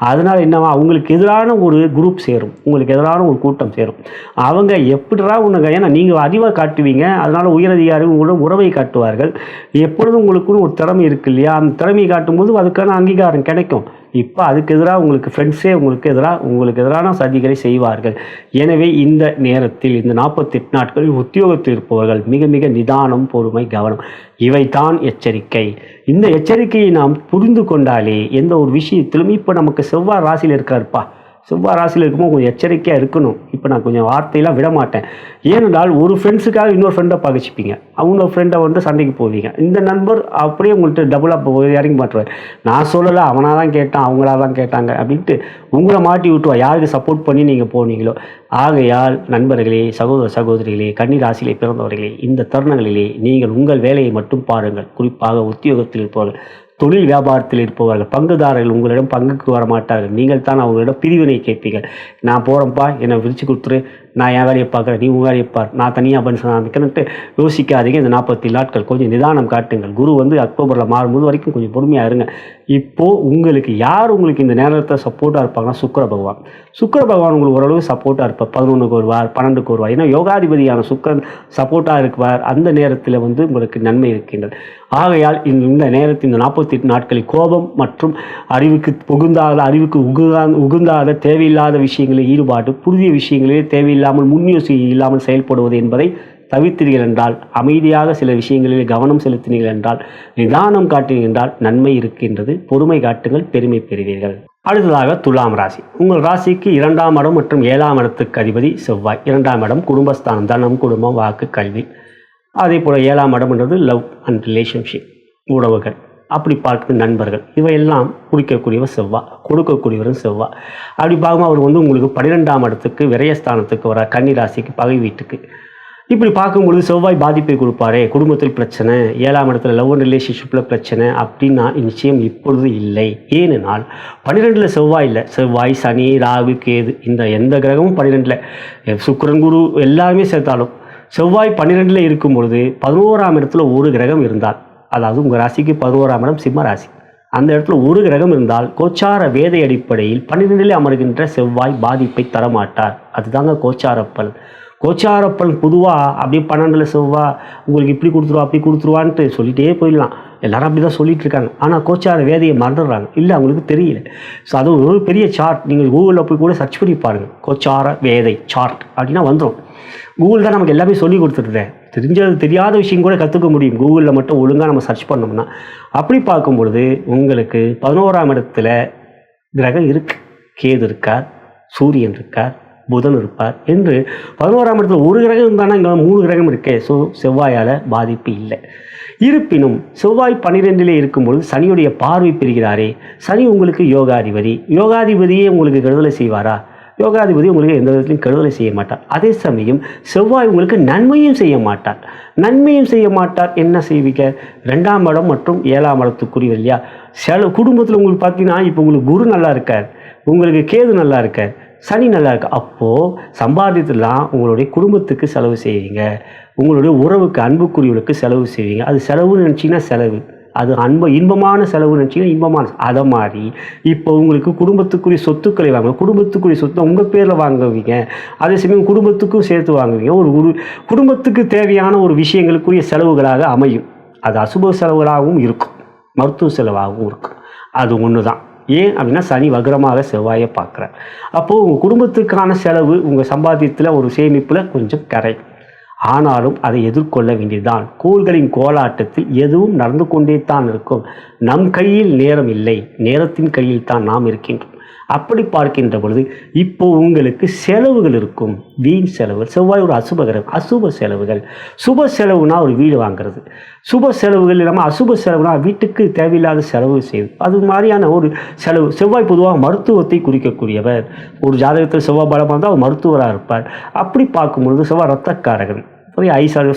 அதனால் என்னவா, அவங்களுக்கு எதிரான ஒரு குரூப் சேரும், உங்களுக்கு எதிரான ஒரு கூட்டம் சேரும். அவங்க எப்படிடா உனக்கு, ஏன்னா நீங்கள் அறிவாக காட்டுவீங்க, அதனால் உயரதிகாரி உங்களோட உறவை காட்டுவார்கள். எப்பொழுதும் உங்களுக்குன்னு ஒரு திறமை இருக்கு இல்லையா, அந்த திறமையை காட்டும்போது அதுக்கான அங்கீகாரம் கிடைக்கும். இப்போ அதுக்கு எதிராக உங்களுக்கு ஃப்ரெண்ட்ஸே உங்களுக்கு எதிரான சதிகளை செய்வார்கள். எனவே இந்த நேரத்தில் இந்த 48 நாட்களில் உத்தியோகத்தில் இருப்பவர்கள் மிக மிக நிதானம், பொறுமை, கவனம், இவைதான் எச்சரிக்கை. இந்த எச்சரிக்கையை நாம் புரிந்து கொண்டாலே எந்த ஒரு விஷயத்திலும், இப்போ நமக்கு செவ்வாய் ராசியில் இருக்காருப்பா, செவ்வாய் ராசியில் இருக்கும்போது கொஞ்சம் எச்சரிக்கையாக இருக்கணும். இப்போ நான் கொஞ்சம் வார்த்தையெல்லாம் விட மாட்டேன். ஏனென்றால் ஒரு ஃப்ரெண்ட்ஸுக்காக இன்னொரு ஃப்ரெண்டை பகிச்சிப்பீங்க, அவங்க ஃப்ரெண்டை வந்து சண்டைக்கு போவீங்க. இந்த நண்பர் அப்படியே உங்கள்கிட்ட டபுளாக இறங்கி மாட்டுவார். நான் சொல்லலை, அவனாக தான் கேட்டான், அவங்களா தான் கேட்டாங்க அப்படின்ட்டு உங்களை மாட்டி விட்டுவா, யாருக்கு சப்போர்ட் பண்ணி நீங்கள் போனீங்களோ. ஆகையால் நண்பர்களே, சகோதர சகோதரிகளே, கன்னி ராசியிலே பிறந்தவர்களே, இந்த தருணங்களிலே நீங்கள் உங்கள் வேலையை மட்டும் பாருங்கள். குறிப்பாக உத்தியோகத்தில் இருப்பவர்கள், தொழில் வியாபாரத்தில் இருப்பவர்கள், பங்குதாரர்கள் உங்களிடம் பங்குக்கு வர மாட்டார்கள். நீங்கள் தான் அவங்களிடம் பிரிவினை கேட்பீர்கள். நான் போகிறேன்ப்பா, என்னை விரிச்சு கொடுத்துரு, நான் என் வேலையை பார்க்குறேன், நீ உங்கள் வேலையை பார், நான் தனியாக பண்ணி ஆரம்பிக்கிறேன்ட்டு யோசிக்காதீங்க. இந்த 47 நாட்கள் கொஞ்சம் நிதானம் காட்டுங்கள். குரு வந்து அக்டோபரில் மாறும்போது வரைக்கும் கொஞ்சம் பொறுமையாக இருங்க. இப்போது உங்களுக்கு யார் உங்களுக்கு இந்த நேரத்தை சப்போர்ட்டாக இருப்பாங்கன்னா சுக்கிர பகவான் உங்களுக்கு ஓரளவு சப்போர்ட்டாக இருப்பார். 11க்கு வருவார், 12க்கு வருவார். ஏன்னா யோகாதிபதியான சுக்கிரன் சப்போர்ட்டாக இருக்குவார். அந்த நேரத்தில் வந்து உங்களுக்கு நன்மை இருக்கின்றது. ஆகையால் இந்த நேரத்தில் இந்த 48 நாட்களில் கோபம் மற்றும் அறிவுக்கு உகுந்தாத தேவையில்லாத விஷயங்களில் ஈடுபாடு, புதிய விஷயங்களிலே தேவையில்லாமல் முன்யோசி இல்லாமல் செயல்படுவது என்பதை தவிர்த்தீர்கள் என்றால், அமைதியாக சில விஷயங்களில் கவனம் செலுத்தினீர்கள் என்றால், நிதானம் காட்டினீர்கள் என்றால் நன்மை இருக்கின்றது. பொறுமை காட்டுங்கள், பெருமை பெறுவீர்கள். அடுத்ததாக துலாம் ராசி. உங்கள் ராசிக்கு 2ஆம் இடம் மற்றும் 7ஆம் இடத்துக்கு அதிபதி செவ்வாய். 2ஆம் இடம் குடும்பஸ்தானம், தனம், குடும்பம், வாக்கு, கல்வி. அதே போல் 7ஆம் இடம்ன்றது லவ் அண்ட் ரிலேஷன்ஷிப், உறவுகள், அப்படி பார்க்குற நண்பர்கள், இவையெல்லாம் குறிக்கக்கூடியவர் செவ்வாய், கொடுக்கக்கூடியவரும் செவ்வாய். அப்படி பார்க்கும்போது அவர் வந்து உங்களுக்கு 12ஆம் இடத்துக்கு விரயஸ்தானத்துக்கு வர, கன்னி ராசிக்கு பகை வீட்டுக்கு. இப்படி பார்க்கும்பொழுது செவ்வாய் பாதிப்பை கொடுப்பாரே, குடும்பத்தில் பிரச்சனை, 7ஆம் இடத்துல லவ் அண்ட் ரிலேஷன்ஷிப்பில் பிரச்சனை அப்படின்னா நிச்சயம் இப்பொழுது இல்லை. ஏனென்றால் 12ல் செவ்வாய் இல்லை, செவ்வாய், சனி, ராகு, கேது, இந்த எந்த கிரகமும் 12ல், சுக்கிரன், குரு எல்லாருமே சேர்த்தாலும் செவ்வாய் 12ல் இருக்கும் பொழுது 11ஆம் இடத்துல ஒரு கிரகம் இருந்தால், அதாவது உங்கள் ராசிக்கு 11ஆம் இடம் சிம்ம ராசி, அந்த இடத்துல ஒரு கிரகம் இருந்தால் கோச்சார வேதை அடிப்படையில் 12ல் அமர்கின்ற செவ்வாய் பாதிப்பை தரமாட்டார். அதுதாங்க கோச்சாரப்பல். கோச்சாரப்பல் பொதுவாக அப்படியே 12ல் செவ்வாய் உங்களுக்கு இப்படி கொடுத்துருவா அப்படி கொடுத்துருவான்ட்டு சொல்லிகிட்டே போயிடலாம். எல்லாரும் அப்படி தான் சொல்லிட்டு இருக்காங்க. ஆனால் கோச்சார வேதையை மறந்துடுறாங்க, இல்லை அவங்களுக்கு தெரியல. ஸோ அது ஒரு பெரிய சார்ட். நீங்கள் கூகுளில் போய் கூட சர்ச் பண்ணி பாருங்கள், கோச்சார வேதை சார்ட் அப்படின்னா வந்துடும். கூகுள் தான் நமக்கு எல்லாமே சொல்லி கொடுத்துருக்கேன். தெரியாத விஷயம் கூட கற்றுக்க முடியும் கூகுளில் மட்டும் ஒழுங்காக நம்ம சர்ச் பண்ணோம்னா. அப்படி பார்க்கும் பொழுது உங்களுக்கு 11ஆம் இடத்துல கிரகம் இருக்கு, கேது இருக்கார், சூரியன் இருக்கார், புதன் இருப்பார் என்று 11ஆம் இடத்துல ஒரு கிரகம் இருந்தானா இங்கே 3 கிரகம் இருக்கே. ஸோ செவ்வாயால் பாதிப்பு இல்லை. இருப்பினும் செவ்வாய் 12லே இருக்கும்பொழுது சனியுடைய பார்வை பெறுகிறாரே, சனி உங்களுக்கு யோகாதிபதியே உங்களுக்கு கெடுதலை செய்வாரா? யோகாதிபதி உங்களுக்கு எந்த விதத்திலையும் கெடுதலை செய்ய மாட்டார். அதே சமயம் செவ்வாய் உங்களுக்கு நன்மையும் செய்ய மாட்டார். என்ன செய்வீங்க? 2ஆம் இடம் மற்றும் 7ஆம் இடத்துக்குரிய இல்லையா, குடும்பத்தில் உங்களுக்கு பார்த்தீங்கன்னா இப்போ உங்களுக்கு குரு நல்லா இருக்கார், உங்களுக்கு கேது நல்லா இருக்கார், சனி நல்லா இருக்கு. அப்போது சம்பாதித்துலாம் உங்களுடைய குடும்பத்துக்கு செலவு செய்வீங்க, உங்களுடைய உறவுக்கு அன்புக்குரியவர்களுக்கு செலவு செய்வீங்க. அது செலவுன்னு நினச்சிங்கன்னா செலவு, அது இன்பமான செலவு நினச்சிங்கன்னா இன்பமான. அதை மாதிரி இப்போ உங்களுக்கு குடும்பத்துக்குரிய சொத்துக்களை வாங்க, குடும்பத்துக்குரிய சொத்தை உங்கள் பேரில் வாங்குவீங்க, அதே சமயம் குடும்பத்துக்கும் சேர்த்து வாங்குவீங்க. ஒரு குடும்பத்துக்கு தேவையான ஒரு விஷயங்களுக்குரிய செலவுகளாக அமையும். அது அசுப செலவுகளாகவும் இருக்கும், மருத்துவ செலவாகவும் இருக்கும். அது ஒன்று தான். ஏன் அப்படின்னா சனி வக்ரமாக செவ்வாயை பார்க்குறார். அப்போது உங்கள் குடும்பத்துக்கான செலவு உங்கள் சம்பாத்தியத்தில் ஒரு சேமிப்பில் கொஞ்சம் கரை. ஆனாலும் அதை எதிர்கொள்ள வேண்டியதுதான். கோள்களின் கோலாட்டத்தில் எதுவும் நடந்து கொண்டே தான் இருக்கும். நம் கையில் நேரம் இல்லை, நேரத்தின் கையில் தான் நாம் இருக்கின்றோம். அப்படி பார்க்கின்ற பொழுது இப்போ உங்களுக்கு செலவுகள் இருக்கும், வீண் செலவுகள். செவ்வாய் ஒரு அசுபகரம், அசுப செலவுகள். சுப செலவுனா ஒரு வீடு வாங்குறது, சுப செலவுகள் இல்லாமல் அசுப செலவுனா வீட்டுக்கு தேவையில்லாத செலவு செய்வது, அது மாதிரியான ஒரு செலவு. செவ்வாய் பொதுவாக மருத்துவத்தை குறிக்கக்கூடியவர். ஒரு ஜாதகத்தில் செவ்வாய் பலமாக இருந்தால் அவர் மருத்துவராக இருப்பார். அப்படி பார்க்கும்பொழுது செவ்வாய் இரத்தக்காரகன்,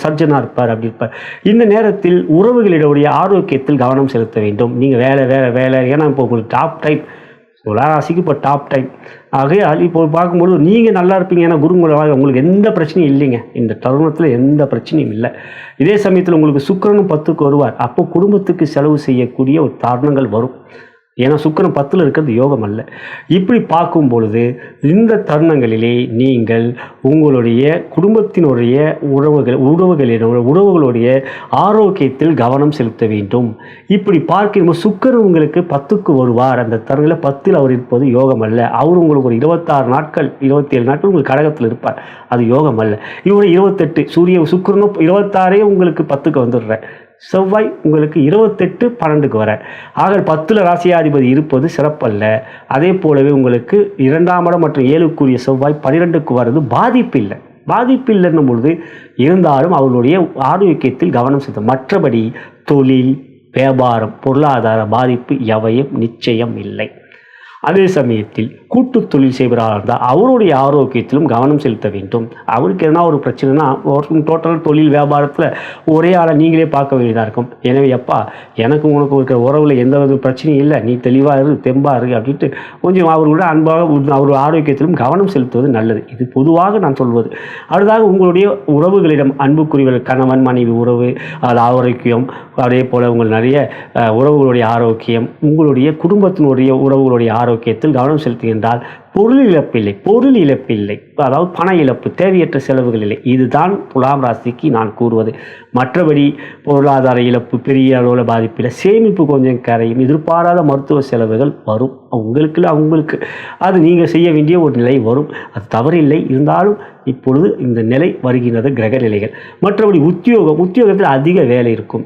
சர்ஜனாக இருப்பார், அப்படி இருப்பார். இந்த நேரத்தில் உறவுகளினுடைய ஆரோக்கியத்தில் கவனம் செலுத்த வேண்டும். நீங்கள் வேலை ஏன்னா இப்போ உங்களுக்கு டாப் டைம், ராசிக்கு இப்போ டாப் டைம். ஆகையால் இப்போ பார்க்கும்போது நீங்கள் நல்லா இருப்பீங்க, ஏன்னா குருங்குல உங்களுக்கு எந்த பிரச்சனையும் இல்லைங்க, இந்த தருணத்தில் எந்த பிரச்சனையும் இல்லை. இதே சமயத்தில் உங்களுக்கு சுக்கிரனும் 10க்கு வருவார். அப்போ குடும்பத்துக்கு செலவு செய்யக்கூடிய ஒரு காரணங்கள் வரும். ஏன்னா சுக்கிரன் 10ல் இருக்கிறது யோகம் அல்ல. இப்படி பார்க்கும் பொழுது இந்த தருணங்களிலே நீங்கள் உங்களுடைய குடும்பத்தினுடைய உறவுகளுடைய ஆரோக்கியத்தில் கவனம் செலுத்த வேண்டும். இப்படி பார்க்கும்போது சுக்கிரன் உங்களுக்கு 10க்கு வருவார். அந்த தருணத்தில் 10ல் அவர் இருப்பது யோகம் அல்ல. அவர் உங்களுக்கு ஒரு 26 நாட்கள் 27 நாட்கள் உங்களுக்கு கடகத்தில் இருப்பார், அது யோகம் அல்ல. இவரு 28 சூரிய சுக்கிரனும் 26 உங்களுக்கு 10க்கு வந்துடுறேன். செவ்வாய் உங்களுக்கு 28 12க்கு வர. ஆக 10ல் ராசியாதிபதி இருப்பது சிறப்பல்ல. அதே போலவே உங்களுக்கு 2ஆம் இடம் மற்றும் 7க்குரிய செவ்வாய் 12க்கு வர்றது பாதிப்பு இல்லைன்னும் பொழுது இருந்தாலும் அவர்களுடைய ஆரோக்கியத்தில் கவனம் செலுத்தும். மற்றபடி தொழில், வியாபாரம், பொருளாதார பாதிப்பு எவையும் நிச்சயம் இல்லை. அதே சமயத்தில் கூட்டு தொழில் செய்வராக இருந்தால் அவருடைய ஆரோக்கியத்திலும் கவனம் செலுத்த வேண்டும். அவருக்கு எதனா ஒரு பிரச்சனைனா டோட்டல் தொழில் வியாபாரத்தில் ஒரே ஆளை நீங்களே பார்க்க வேண்டியதாக இருக்கும். எனவே எப்பா எனக்கு உனக்கு இருக்கிற உறவில் எந்த ஒரு பிரச்சனையும் இல்லை, நீ தெளிவாக இரு, தெம்பாக இரு அப்படின்ட்டு கொஞ்சம் அவர்களுடைய அன்பாக அவர் ஆரோக்கியத்திலும் கவனம் செலுத்துவது நல்லது. இது பொதுவாக நான் சொல்வது. அடுத்ததாக உங்களுடைய உறவுகளிடம் அன்புக்குரியவர்கள், கணவன் மனைவி உறவு, அது ஆரோக்கியம், அதே போல் உங்கள் நிறைய உறவுகளுடைய ஆரோக்கியம், உங்களுடைய குடும்பத்தினுடைய உறவுகளுடைய ஆரோக்கியத்தில் கவனம் செலுத்துகின்றால் பொருள் இழப்பில்லை, அதாவது பண இழப்பு, தேவையற்ற செலவுகள் இல்லை. இதுதான் துலாம் ராசிக்கு நான் கூறுவது. மற்றபடி பொருளாதார இழப்பு பெரிய அளவில் பாதிப்பில்லை. சேமிப்பு கொஞ்சம் கரையும். எதிர்பாராத மருத்துவ செலவுகள் வரும், அவங்களுக்கு அது நீங்கள் செய்ய வேண்டிய ஒரு நிலை வரும். அது தவறில்லை. இருந்தாலும் இப்பொழுது இந்த நிலை வருகின்றது, கிரக நிலைகள். மற்றபடி உத்தியோகத்தில் அதிக வேலை இருக்கும்.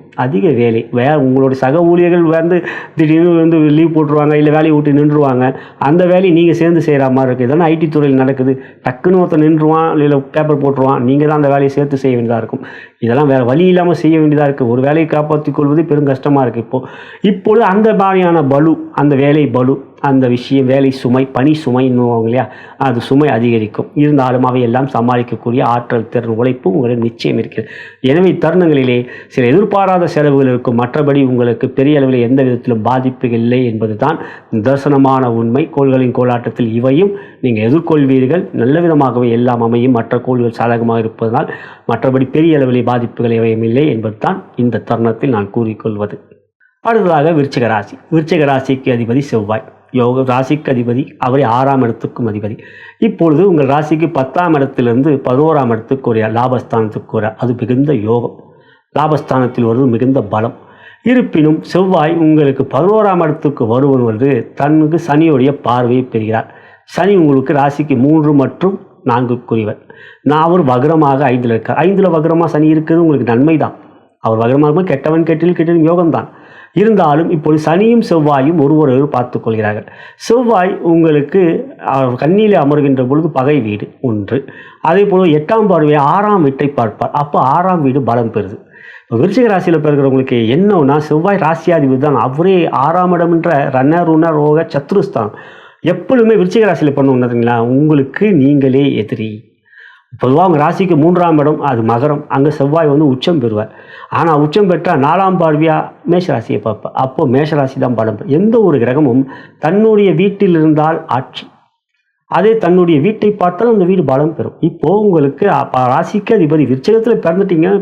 உங்களுடைய சக ஊழியர்கள் திடீர்னு லீவ் போட்டுருவாங்க, இல்லை வேலையை விட்டு நின்றுவாங்க. அந்த வேலையை நீங்கள் சேர்ந்து செய்கிற மாதிரி இருக்குது. இதெல்லாம் ஐடி துறையில் நடக்குது. டக்குன்னு ஒருத்தர் நின்றுவான், இல்லை பேப்பர் போட்டுருவான், நீங்கள் தான் அந்த வேலையை சேர்த்து செய்ய வேண்டியதாக இருக்கும். இதெல்லாம் வேறு வழி இல்லாமல் செய்ய வேண்டியதாக இருக்குது. ஒரு வேலையை காப்பாற்றிக் கொள்வது பெரும் கஷ்டமாக இருக்குது. இப்பொழுது அந்த மாதிரியான பலு, அந்த வேலை பலு, அந்த விஷயம், வேலை சுமை, பணி சுமைன்னுவாங்க இல்லையா, அது சுமை அதிகரிக்கும். இருந்தாலும் அவையெல்லாம் சமாளிக்கக்கூடிய ஆற்றல், திறன், உழைப்பு உங்களுக்கு நிச்சயம் இருக்கிறது. எனவே தருணங்களிலே சில எதிர்பாராத செலவுகள் இருக்கும். மற்றபடி உங்களுக்கு பெரிய அளவில் எந்த விதத்திலும் பாதிப்புகள் இல்லை என்பது தான் தரிசனமான உண்மை. கோள்களின் கோலாட்டத்தில் இவையும் நீங்கள் எதிர்கொள்வீர்கள். நல்ல விதமாகவே எல்லாம் அமையும். மற்ற கோள்கள் சாதகமாக இருப்பதனால் மற்றபடி பெரிய அளவிலே பாதிப்புகள் எவையும் இல்லை என்பது தான் இந்த தருணத்தில் நான் கூறிக்கொள்வது. அடுத்ததாக விருச்சிக ராசிக்கு அதிபதி செவ்வாய், யோக ராசிக்கு அதிபதி, அவரை 6ஆம் இடத்துக்கும் அதிபதி. இப்பொழுது உங்கள் ராசிக்கு 10ஆம் இடத்திலிருந்து 11ஆம் இடத்துக்கு ஒரு லாபஸ்தானத்துக்கு ஒரு, அது மிகுந்த யோகம். லாபஸ்தானத்தில் வருவது மிகுந்த பலம். இருப்பினும் செவ்வாய் உங்களுக்கு 11ஆம் இடத்துக்கு வருவது தனக்கு சனியுடைய பார்வையை பெறுகிறார். சனி உங்களுக்கு ராசிக்கு 3 மற்றும் 4க்குரியவர். அவர் வக்ரமாக 5ல் இருக்கார். 5ல் வக்ரமாக சனி இருக்கிறது உங்களுக்கு நன்மை தான். அவர் வக்ரமாக கெட்டவன் கெட்டில் யோகம்தான். இருந்தாலும் இப்பொழுது சனியும் செவ்வாயும் ஒருவரை பார்த்து கொள்கிறார்கள். செவ்வாய் உங்களுக்கு கண்ணியில் அமர்கின்ற பொழுது பகை வீடு 1. அதே போல் 8ஆம் பார்வையை 6ஆம் வீட்டை பார்ப்பார். அப்போ 6ஆம் வீடு பலம் பெறுது. இப்போ விருச்சிக ராசியில் பிறகுறவங்களுக்கு என்னன்னா, செவ்வாய் ராசியாதிபதி தான். அவரே 6ஆம் இடம் என்ற ரோக சத்ருஸ்தான். எப்பொழுதுமே விருச்சிக ராசியில் பண்ணுங்களா, உங்களுக்கு நீங்களே எதிரி. பொதுவாக உங்கள் ராசிக்கு 3ஆம் இடம் அது மகரம், அங்கே செவ்வாய் உச்சம் பெறுவார். ஆனால் உச்சம் பெற்றால் 4ஆம் பார்வையாக மேஷராசியை பார்ப்பார். அப்போது மேஷராசி தான் பலம். எந்த ஒரு கிரகமும் தன்னுடைய வீட்டில் இருந்தால் ஆட்சி, அதே தன்னுடைய வீட்டை பார்த்தால் அந்த வீடு பலம் பெறும். இப்போது உங்களுக்கு ராசிக்கு அதிபதி விருச்சிகத்தில்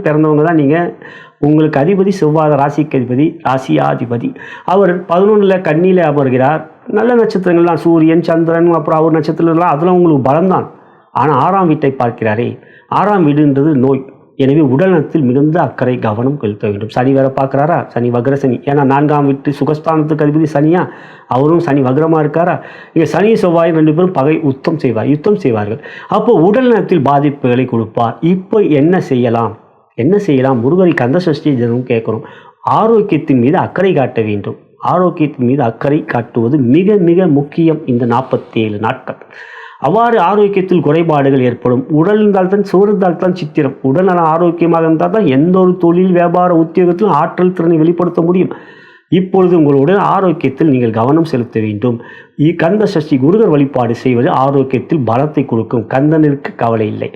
பிறந்தவங்க தான் நீங்கள். உங்களுக்கு அதிபதி செவ்வாய், ராசிக்கு அதிபதி, ராசியாதிபதி. அவர் 11ல் கன்னியில் அமர்கிறார். நல்ல நட்சத்திரங்கள்லாம் சூரியன், சந்திரன், அப்புறம் அவர் நட்சத்திரங்கள்லாம் அதெல்லாம் உங்களுக்கு பலம்தான். ஆனால் 6ஆம் வீட்டை பார்க்கிறாரே, 6ஆம் வீடுன்றது நோய். எனவே உடல்நலத்தில் மிகுந்த அக்கறை, கவனம் செலுத்த வேண்டும். சனி வேற பார்க்குறாரா, சனி வக்ர சனி. ஏன்னா 4ஆம் வீட்டு சுகஸ்தானத்துக்கு அதிபதி சனியா, அவரும் சனி வக்ரமாக இருக்காரா. இங்கே சனி செவ்வாய் 2 பேரும் பகை யுத்தம் செய்வார்கள். அப்போ உடல்நலத்தில் பாதிப்புகளை கொடுப்பார். இப்போ என்ன செய்யலாம்? முருகரை கந்த சஷ்டி தினம் கேட்குறோம். ஆரோக்கியத்தின் மீது அக்கறை காட்ட வேண்டும். ஆரோக்கியத்தின் மீது அக்கறை காட்டுவது மிக மிக முக்கியம் இந்த 47 நாட்கள். அவ்வாறு ஆரோக்கியத்தில் குறைபாடுகள் ஏற்படும். உடல் இருந்தால் தான் சோறு இருந்தால் தான் சித்திரம். உடல் நல ஆரோக்கியமாக இருந்தால் தான் எந்த ஒரு தொழில் வியாபார உத்தியோகத்திலும் ஆற்றல் திறனை வெளிப்படுத்த முடியும். இப்பொழுது உங்களுடைய ஆரோக்கியத்தில் நீங்கள் கவனம் செலுத்த வேண்டும். கந்த சஷ்டி முருகர் வழிபாடு செய்வது ஆரோக்கியத்தில் பலத்தை கொடுக்கும். கந்தனிற்கு கவலை இல்லை.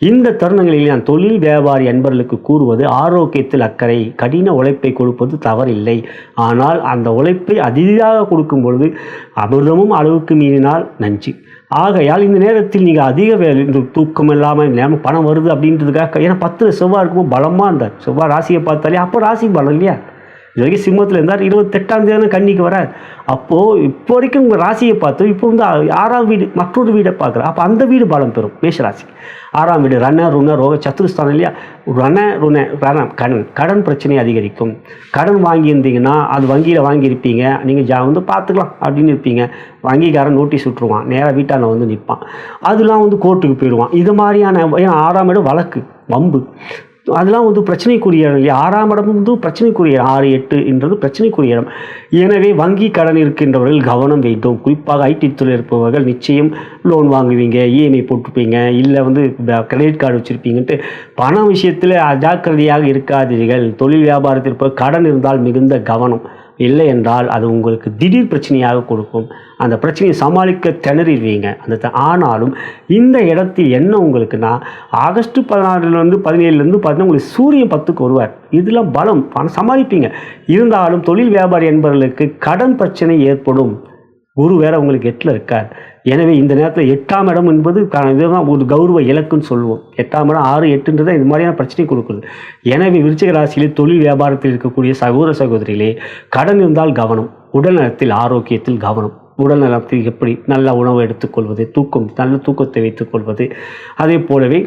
இந்த தருணங்களில் நான் தொழில் வியாபாரி அன்பர்களுக்கு கூறுவது ஆரோக்கியத்தில் அக்கறை, கடின உழைப்பை கொடுப்பது தவறில்லை. ஆனால் அந்த உழைப்பை அதிகமாக கொடுக்கும் பொழுது அமிர்தமும் அளவுக்கு மீறினால் நஞ்சு. ஆகையால் இந்த நேரத்தில் நீங்கள் அதிக வேலை தூக்கம் இல்லாமல் நேரம் பணம் வருது அப்படின்றதுக்காக, ஏன்னா 10 செவ்வாய் இருக்கும்போது பலமாக இருந்தார். செவ்வாய் ராசியை பார்த்தாலே அப்போ ராசி பலம் இல்லையா? இது வரைக்கும் சிம்மத்தில் இருந்தார். 28ஆம் தேதி கன்னிக்கு வரார். அப்போது இப்போ வரைக்கும் உங்கள் ராசியை பார்த்தோம். இப்போ வந்து 6ஆம் வீடு மற்றொரு வீடை பார்க்குறோம். அப்போ அந்த வீடு பலம் பெறும். மேஷராசி 6ஆம் வீடு ரண ருண ரோக சத்துருஸ்தானம் இல்லையா? கடன் பிரச்சனை அதிகரிக்கும். கடன் வாங்கியிருந்தீங்கன்னா அது வங்கியில் வாங்கியிருப்பீங்க, நீங்கள் வந்து பார்த்துக்கலாம் அப்படின்னு இருப்பீங்க. வங்கிக்காரன் நோட்டீஸ் விட்டுருவான், நேராக வீட்டான வந்து நிற்பான். அதெல்லாம் வந்து கோர்ட்டுக்கு போயிடுவான். இது மாதிரியான 6ஆம் இடம் வழக்கு வம்பு அதெல்லாம் வந்து பிரச்சனைக்குரிய இடம் இல்லையா? 6ஆம் இடம் வந்து பிரச்சனைக்குரிய 6, 8ன்றது பிரச்சனைக்குரிய இடம். எனவே வங்கி கடன் இருக்கின்றவர்கள் கவனம் வேண்டும். குறிப்பாக ஐடி துறையில் இருப்பவர்கள் நிச்சயம் லோன் வாங்குவீங்க, இஎம்ஐ போட்டுப்பீங்க, இல்லை வந்து கிரெடிட் கார்டு வச்சுருப்பீங்கன்ட்டு பண விஷயத்தில் அஜாக்கிரதையாக இருக்காதீர்கள். தொழில் வியாபாரத்தில் இருப்ப கடன் இருந்தால் மிகுந்த கவனம், இல்லை என்றால் அது உங்களுக்கு திடீர் பிரச்சனையாக கொடுக்கும். அந்த பிரச்சனையை சமாளிக்க திணறிடுவீங்க. ஆனாலும் இந்த இடத்தில் என்ன உங்களுக்குன்னா, ஆகஸ்ட் 16 17 உங்களுக்கு சூரியன் 10க்கு வருவார். இதெல்லாம் பலம், பணம் சமாளிப்பீங்க. இருந்தாலும் தொழில் வியாபாரி என்பவர்களுக்கு கடன் பிரச்சனை ஏற்படும். குரு வேற உங்களுக்கு 8ல் இருக்கார். எனவே இந்த நேரத்தில் 8ஆம் இடம் என்பது இதுதான் ஒரு கௌரவ இலக்குன்னு சொல்லுவோம். 8ஆம் இடம் 6, 8ன்றது இது மாதிரியான பிரச்சனை கொடுக்குது. எனவே விருச்சிக ராசியிலே தொழில் வியாபாரத்தில் இருக்கக்கூடிய சகோதர சகோதரிகளே, கடன் இருந்தால் கவனம், உடல் நலத்தில் ஆரோக்கியத்தில் கவனம். உடல் நலத்தில் எப்படி நல்ல உணவு எடுத்துக்கொள்வது, நல்ல தூக்கத்தை வைத்துக்கொள்வது, அதே போலவே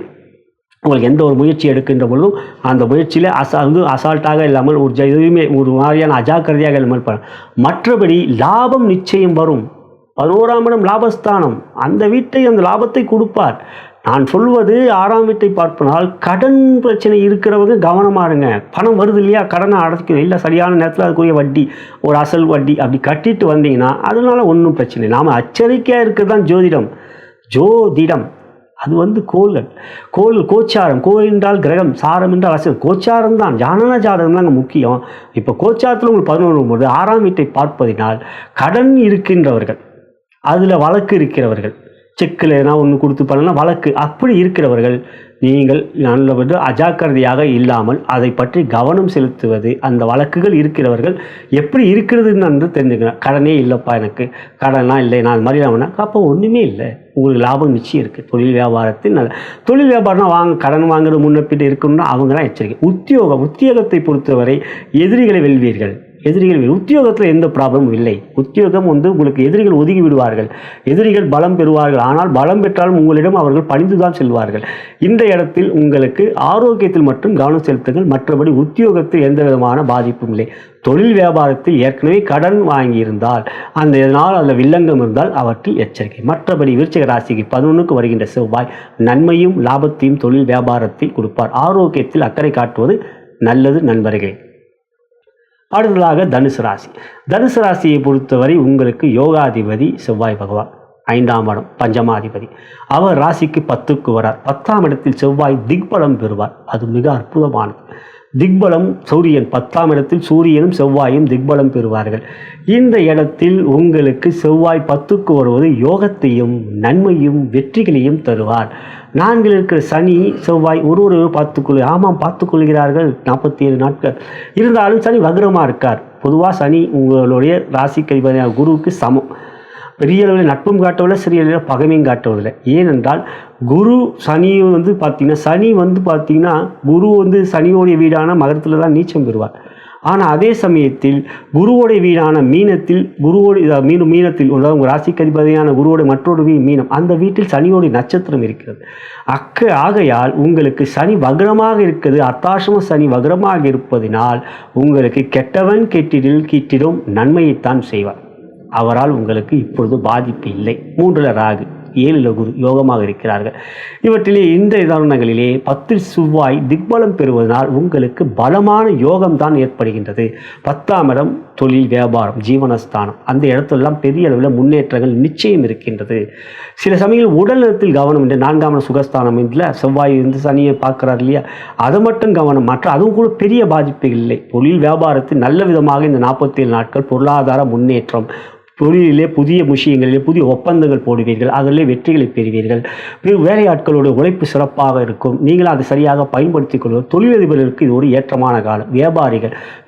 உங்களுக்கு எந்த ஒரு முயற்சி எடுக்கின்ற பொழுதும் அந்த முயற்சியில் அசால்ட்டாக இல்லாமல் எதுவுமே ஒரு மாதிரியான அஜாக்கிரதையாக இல்லாமல் மற்றபடி லாபம் நிச்சயம் வரும். 11ஆம் இடம் லாபஸ்தானம், அந்த வீட்டை அந்த லாபத்தை கொடுப்பார். நான் சொல்வது 6ஆம் வீட்டை பார்ப்பனால் கடன் பிரச்சனை இருக்கிறவங்க கவனமாக இருங்க. பணம் வருது இல்லையா, கடனை அடைக்கணும், இல்லை சரியான நேரத்தில் அதுக்குரிய வட்டி, ஒரு அசல் வட்டி அப்படி கட்டிட்டு வந்தீங்கன்னா அதனால ஒன்றும் பிரச்சனை இல்லை. நாம் எச்சரிக்கையாக இருக்கிறது தான் ஜோதிடம். அது வந்து கோச்சாரம். கோ என்றால் கிரகம், சாரம் என்றால் அரசு. கோச்சாரம் தான், ஜானன ஜாதகம் தாங்க முக்கியம். இப்போ கோச்சாரத்தில் உங்களுக்கு 11 போது 6ஆம் வீட்டை பார்ப்பதினால் கடன் இருக்கின்றவர்கள், அதில் வழக்கு இருக்கிறவர்கள், செக்கில் எதனா ஒன்று கொடுத்து பண்ணலாம் வழக்கு, அப்படி இருக்கிறவர்கள் நீங்கள் நல்லபடி அஜாக்கிரதையாக இல்லாமல் அதை பற்றி கவனம் செலுத்துவது, அந்த வழக்குகள் இருக்கிறவர்கள் எப்படி இருக்கிறதுன்னு என்று தெரிஞ்சுக்கணும். கடனே இல்லைப்பா, எனக்கு கடன்லாம் இல்லை, நான் அது மாதிரி நான் அப்போ ஒன்றுமே இல்லை, உங்களுக்கு லாபம் நிச்சயம் இருக்குது. தொழில் வியாபாரத்தில் தொழில் வியாபாரம்னா கடன் வாங்குறது முன்னப்பிட்டு இருக்கணும்னா அவங்க தான் எச்சரிக்கை. உத்தியோகத்தை பொறுத்தவரை எதிரிகளை வெல்வீர்கள். உத்தியோகத்தில் எந்த ப்ராப்ளமும் இல்லை. உத்தியோகம் வந்து உங்களுக்கு எதிரிகள் ஒதுங்கி விடுவார்கள், எதிரிகள் பலம் பெறுவார்கள். ஆனால் பலம் பெற்றாலும் உங்களிடம் அவர்கள் பணிந்துதான் செல்வார்கள். இந்த இடத்தில் உங்களுக்கு ஆரோக்கியத்தில் மட்டும் கவனம் செலுத்துங்கள். மற்றபடி உத்தியோகத்தில் எந்த விதமான பாதிப்பும் இல்லை. தொழில் வியாபாரத்தில் ஏற்கனவே கடன் வாங்கியிருந்தால் அந்த இதனால் அதில் வில்லங்கம் இருந்தால் அவற்றில் எச்சரிக்கை. மற்றபடி விருச்சிக ராசிக்கு 11க்கு வருகின்ற செவ்வாய் நன்மையும் லாபத்தையும் தொழில் வியாபாரத்தில் கொடுப்பார். ஆரோக்கியத்தில் அக்கறை காட்டுவது நல்லது நண்பர்களே. அடுத்ததாக தனுசு ராசியை பொறுத்தவரை உங்களுக்கு யோகாதிபதி செவ்வாய் பகவான், 5ஆம் இடம் பஞ்சமாதிபதி. அவர் ராசிக்கு 10க்கு வரார். 10ஆம் இடத்தில் செவ்வாய் திக்பலம் பெறுவார். அது மிக அற்புதமானது. திக்பலம் சூரியன், 10ஆம் இடத்தில் சூரியனும் செவ்வாயும் திக்பலம் பெறுவார்கள். இந்த இடத்தில் உங்களுக்கு செவ்வாய் 10க்கு வருவது யோகத்தையும் நன்மையும் வெற்றிகளையும் தருவார். 4ல் இருக்கிற சனி செவ்வாய் ஒரு பார்த்துக்கொள்கிறார்கள் 47 நாட்கள். இருந்தாலும் சனி வக்ரமாக இருக்கார். பொதுவாக சனி உங்களுடைய ராசிக்கு அதிபதியான குருவுக்கு சமம். பெரிய அளவில் நட்பும் காட்டவில்லை, சிறிய அளவில் பகைமையும் காட்டவில்லை. ஏனென்றால் குரு சனி வந்து பார்த்திங்கன்னா குரு வந்து சனியோடைய வீடான மகரத்தில் தான் நீச்சம் பெறுவார். ஆனால் அதே சமயத்தில் குருவோடைய வீடான மீனத்தில் மீனத்தில் உங்கள் ராசிக்கு அதிபதியான குருவோட மற்றொரு மீனம், அந்த வீட்டில் சனியோடைய நட்சத்திரம் இருக்கிறது. ஆகையால் உங்களுக்கு சனி வக்ரமாக இருக்கிறது. அர்த்தாசிரம சனி வக்ரமாக இருப்பதினால் உங்களுக்கு கெட்டவன் கெட்டிடும் நன்மையைத்தான் செய்வார். அவரால் உங்களுக்கு இப்பொழுது பாதிப்பு இல்லை. 3ல் ராகு, 7ல் குரு யோகமாக இருக்கிறார்கள். இவற்றிலே இந்த தருணங்களிலே 10ல் செவ்வாய் திக்பலம் பெறுவதனால் உங்களுக்கு பலமான யோகம்தான் ஏற்படுகின்றது. 10ஆம் இடம் தொழில், வியாபாரம், ஜீவனஸ்தானம். அந்த இடத்துலலாம் பெரிய அளவில் முன்னேற்றங்கள் நிச்சயம் இருக்கின்றது. சில சமயங்கள் உடல் நலத்தில் கவனம் என்று 4ஆம் இடம் சுகஸ்தானம் இல்லை, செவ்வாய் இருந்து சனியை பார்க்குறாரு இல்லையா, அதை மட்டும் கவனம். மற்ற அதுவும் கூட பெரிய பாதிப்புகள் இல்லை. தொழில் வியாபாரத்தில் நல்ல விதமாக இந்த 47 நாட்கள் பொருளாதார முன்னேற்றம், தொழிலிலே புதிய விஷயங்களிலே புதிய ஒப்பந்தங்கள் போடுவீர்கள், அதிலே வெற்றிகளை பெறுவீர்கள். வேலையாட்களோட உழைப்பு சிறப்பாக இருக்கும். நீங்கள் அதை சரியாக பயன்படுத்திக் கொள்வது. தொழிலதிபர்களுக்கு இது ஒரு ஏற்றமான காலம்.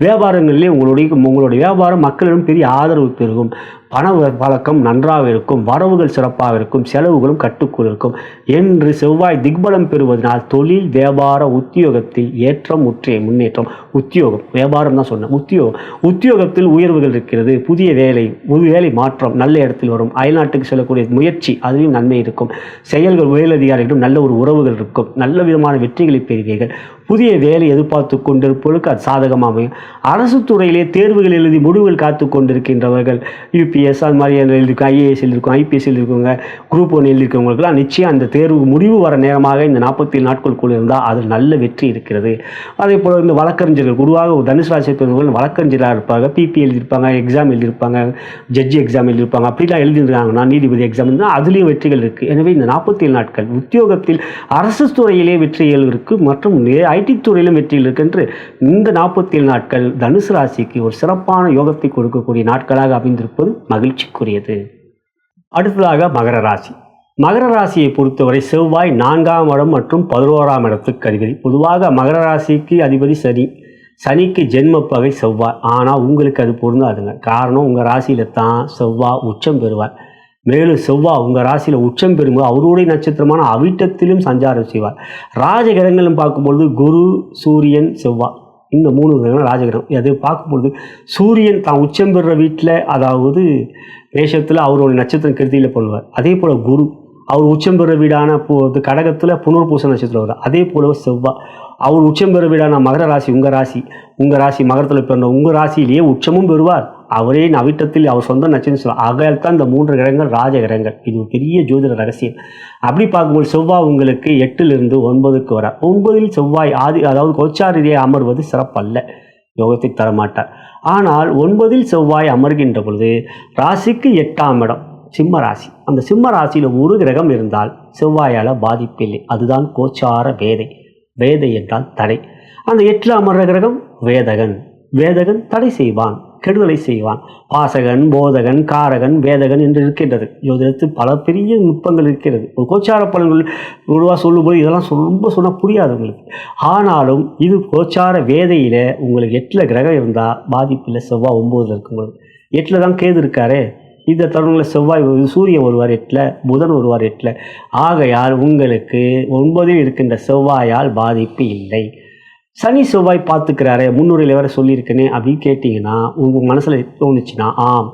வியாபாரங்களிலே உங்களுடைய வியாபாரம் மக்களிடம் பெரிய ஆதரவு பெருகும். பண பழக்கம் நன்றாக இருக்கும், வரவுகள் சிறப்பாக இருக்கும், செலவுகளும் கட்டுக்குள் இருக்கும் என்று செவ்வாய் திக்பலம் பெறுவதனால் தொழில், வியாபார, உத்தியோகத்தில் ஏற்றம், முன்னேற்றம். உத்தியோகம், வியாபாரம் தான் சொன்னேன். உத்தியோகத்தில் உயர்வுகள் இருக்கிறது. புதிய வேலை மாற்றம், நல்ல இடத்தில் வரும். அயல்நாட்டுக்கு செல்லக்கூடிய முயற்சி, அதிலும் நன்மை இருக்கும். செயல்கள், மேலதிகாரிகளிடம் நல்ல ஒரு உறவுகள் இருக்கும். நல்ல விதமான வெற்றிகளை பெறுவீர்கள். புதிய வேலை எதிர்பார்த்து கொண்டிருப்பவர்களுக்கு அது சாதகமாக அமையும். அரசு துறையிலே தேர்வுகள் எழுதி முடிவுகள் காத்து கொண்டிருக்கின்றவர்கள், யூபிஎஸ் அது மாதிரி எழுதியிருக்கும், ஐஏஎஸ் எழுதியிருக்கும், ஐபிஎஸ் எழுதியிருக்கவங்க, குரூப் 1 எழுதியிருக்கவங்களுக்குலாம் நிச்சயம் அந்த தேர்வு முடிவு வர நேரமாக இந்த 47 நாட்களுக்குள் இருந்தால் அதில் நல்ல வெற்றி இருக்கிறது. அதே போல் இந்த வழக்கறிஞர்கள், குருவாக தனுசு ராசி பெண்கள் வழக்கறிஞராக இருப்பாங்க, பிபி எழுதியிருப்பாங்க, எக்ஸாம் எழுதியிருப்பாங்க, ஜட்ஜி எக்ஸாம் எழுதியிருப்பாங்க, அப்படிலாம் எழுதியிருக்காங்கன்னா நீதிபதி எக்ஸாம் இருந்தால் அதுலேயும் வெற்றிகள் இருக்குது. எனவே இந்த 47 நாட்கள் உத்தியோகத்தில் அரசு துறையிலே வெற்றிகள் இருக்குது மற்றும் ஐடி துறையிலும் வெற்றிகள் இருக்கின்ற இந்த 47 நாட்கள் தனுசு ராசிக்கு ஒரு சிறப்பான யோகத்தை கொடுக்கக்கூடிய நாட்களாக அமைந்திருப்பது மகிழ்ச்சிக்குரியது. அடுத்ததாக மகர ராசி. மகர ராசியை பொறுத்தவரை செவ்வாய் 4ஆம் இடம் மற்றும் 11ஆம் இடத்துக்கு அதிபதி. பொதுவாக மகர ராசிக்கு அதிபதி சனிக்கு ஜென்ம பகை செவ்வாய். ஆனால் உங்களுக்கு அது பொருந்தாதுங்க. காரணம், உங்கள் ராசியில் தான் செவ்வாய் உச்சம் பெறுவார். மேலும் செவ்வாய் உங்கள் ராசியில் உச்சம் பெறும்போது அவருடைய நட்சத்திரமான அவிட்டத்திலும் சஞ்சாரம் செய்வார். ராஜகிரகங்களும் பார்க்கும்பொழுது குரு, சூரியன், செவ்வாய், இந்த 3 கிரகங்கள் ராஜகிரகம். அதை பார்க்கும்பொழுது சூரியன் தான் உச்சம் பெறுற வீட்டில், அதாவது மேஷத்தில் அவருடைய நட்சத்திரம் கிருத்தியில் போடுவார். அதே போல் குரு அவர் உச்சம் பெறுற வீடான கடகத்தில் புனர்பூச நட்சத்திரம் வருவார். அதே போல செவ்வாய் அவர் உச்சம் பெறுற வீடான மகர ராசி, உங்கள் ராசி மகரத்தில் பிறந்த உங்கள் ராசியிலேயே உச்சமும் பெறுவார். அவரே அவிட்டத்தில் அவர் சொந்த நட்சத்திரம் சொல்லுவார். ஆகையால் தான் இந்த 3 கிரகங்கள் ராஜகிரகங்கள். இது ஒரு பெரிய ஜோதிட ரகசியம். அப்படி பார்க்கும்போது செவ்வாய் உங்களுக்கு 8லிருந்து 9க்கு வர. 9ல் செவ்வாய் அதாவது கோச்சாரியை அமர்வது சிறப்பல்ல, யோகத்தை தரமாட்டார். ஆனால் 9ல் செவ்வாய் அமர்கின்ற பொழுது ராசிக்கு 8ஆம் இடம் சிம்ம ராசி. அந்த சிம்ம ராசியில் ஒரு கிரகம் இருந்தால் செவ்வாயால் பாதிப்பில்லை. அதுதான் கோச்சார வேதை என்றால் தடை. அந்த 8ல் அமர்ற கிரகம் வேதகன் தடை செய்வான், கெடுதலை செய்வான். பாசகன், போதகன், காரகன், வேதகன் என்று இருக்கின்றது. ஜோதிடத்தில் பல பெரிய நுட்பங்கள் இருக்கிறது. ஒரு கோச்சார பலன்கள் உருவாக சொல்லும்போது இதெல்லாம் ரொம்ப சொன்னால் புரியாது உங்களுக்கு. ஆனாலும் இது கோச்சார வேதையில் உங்களுக்கு 8ல் கிரகம் இருந்தால் பாதிப்பில்லை. செவ்வாய் 9ல் இருக்கும்போது 8ல் தான் கேது இருக்காரு. இந்த தருணங்களில் செவ்வாய், சூரியன் வருவார் 8ல், புதன் வருவார் 8ல். ஆகையால் உங்களுக்கு 9ல் இருக்கின்ற செவ்வாயால் பாதிப்பு இல்லை. சனி செவ்வாய் பார்த்துக்கிறாரு, முன்னுரையில் வேறு சொல்லியிருக்கேனே அப்படின்னு கேட்டிங்கன்னா உங்கள் மனசில் தோணுச்சுன்னா ஆம்.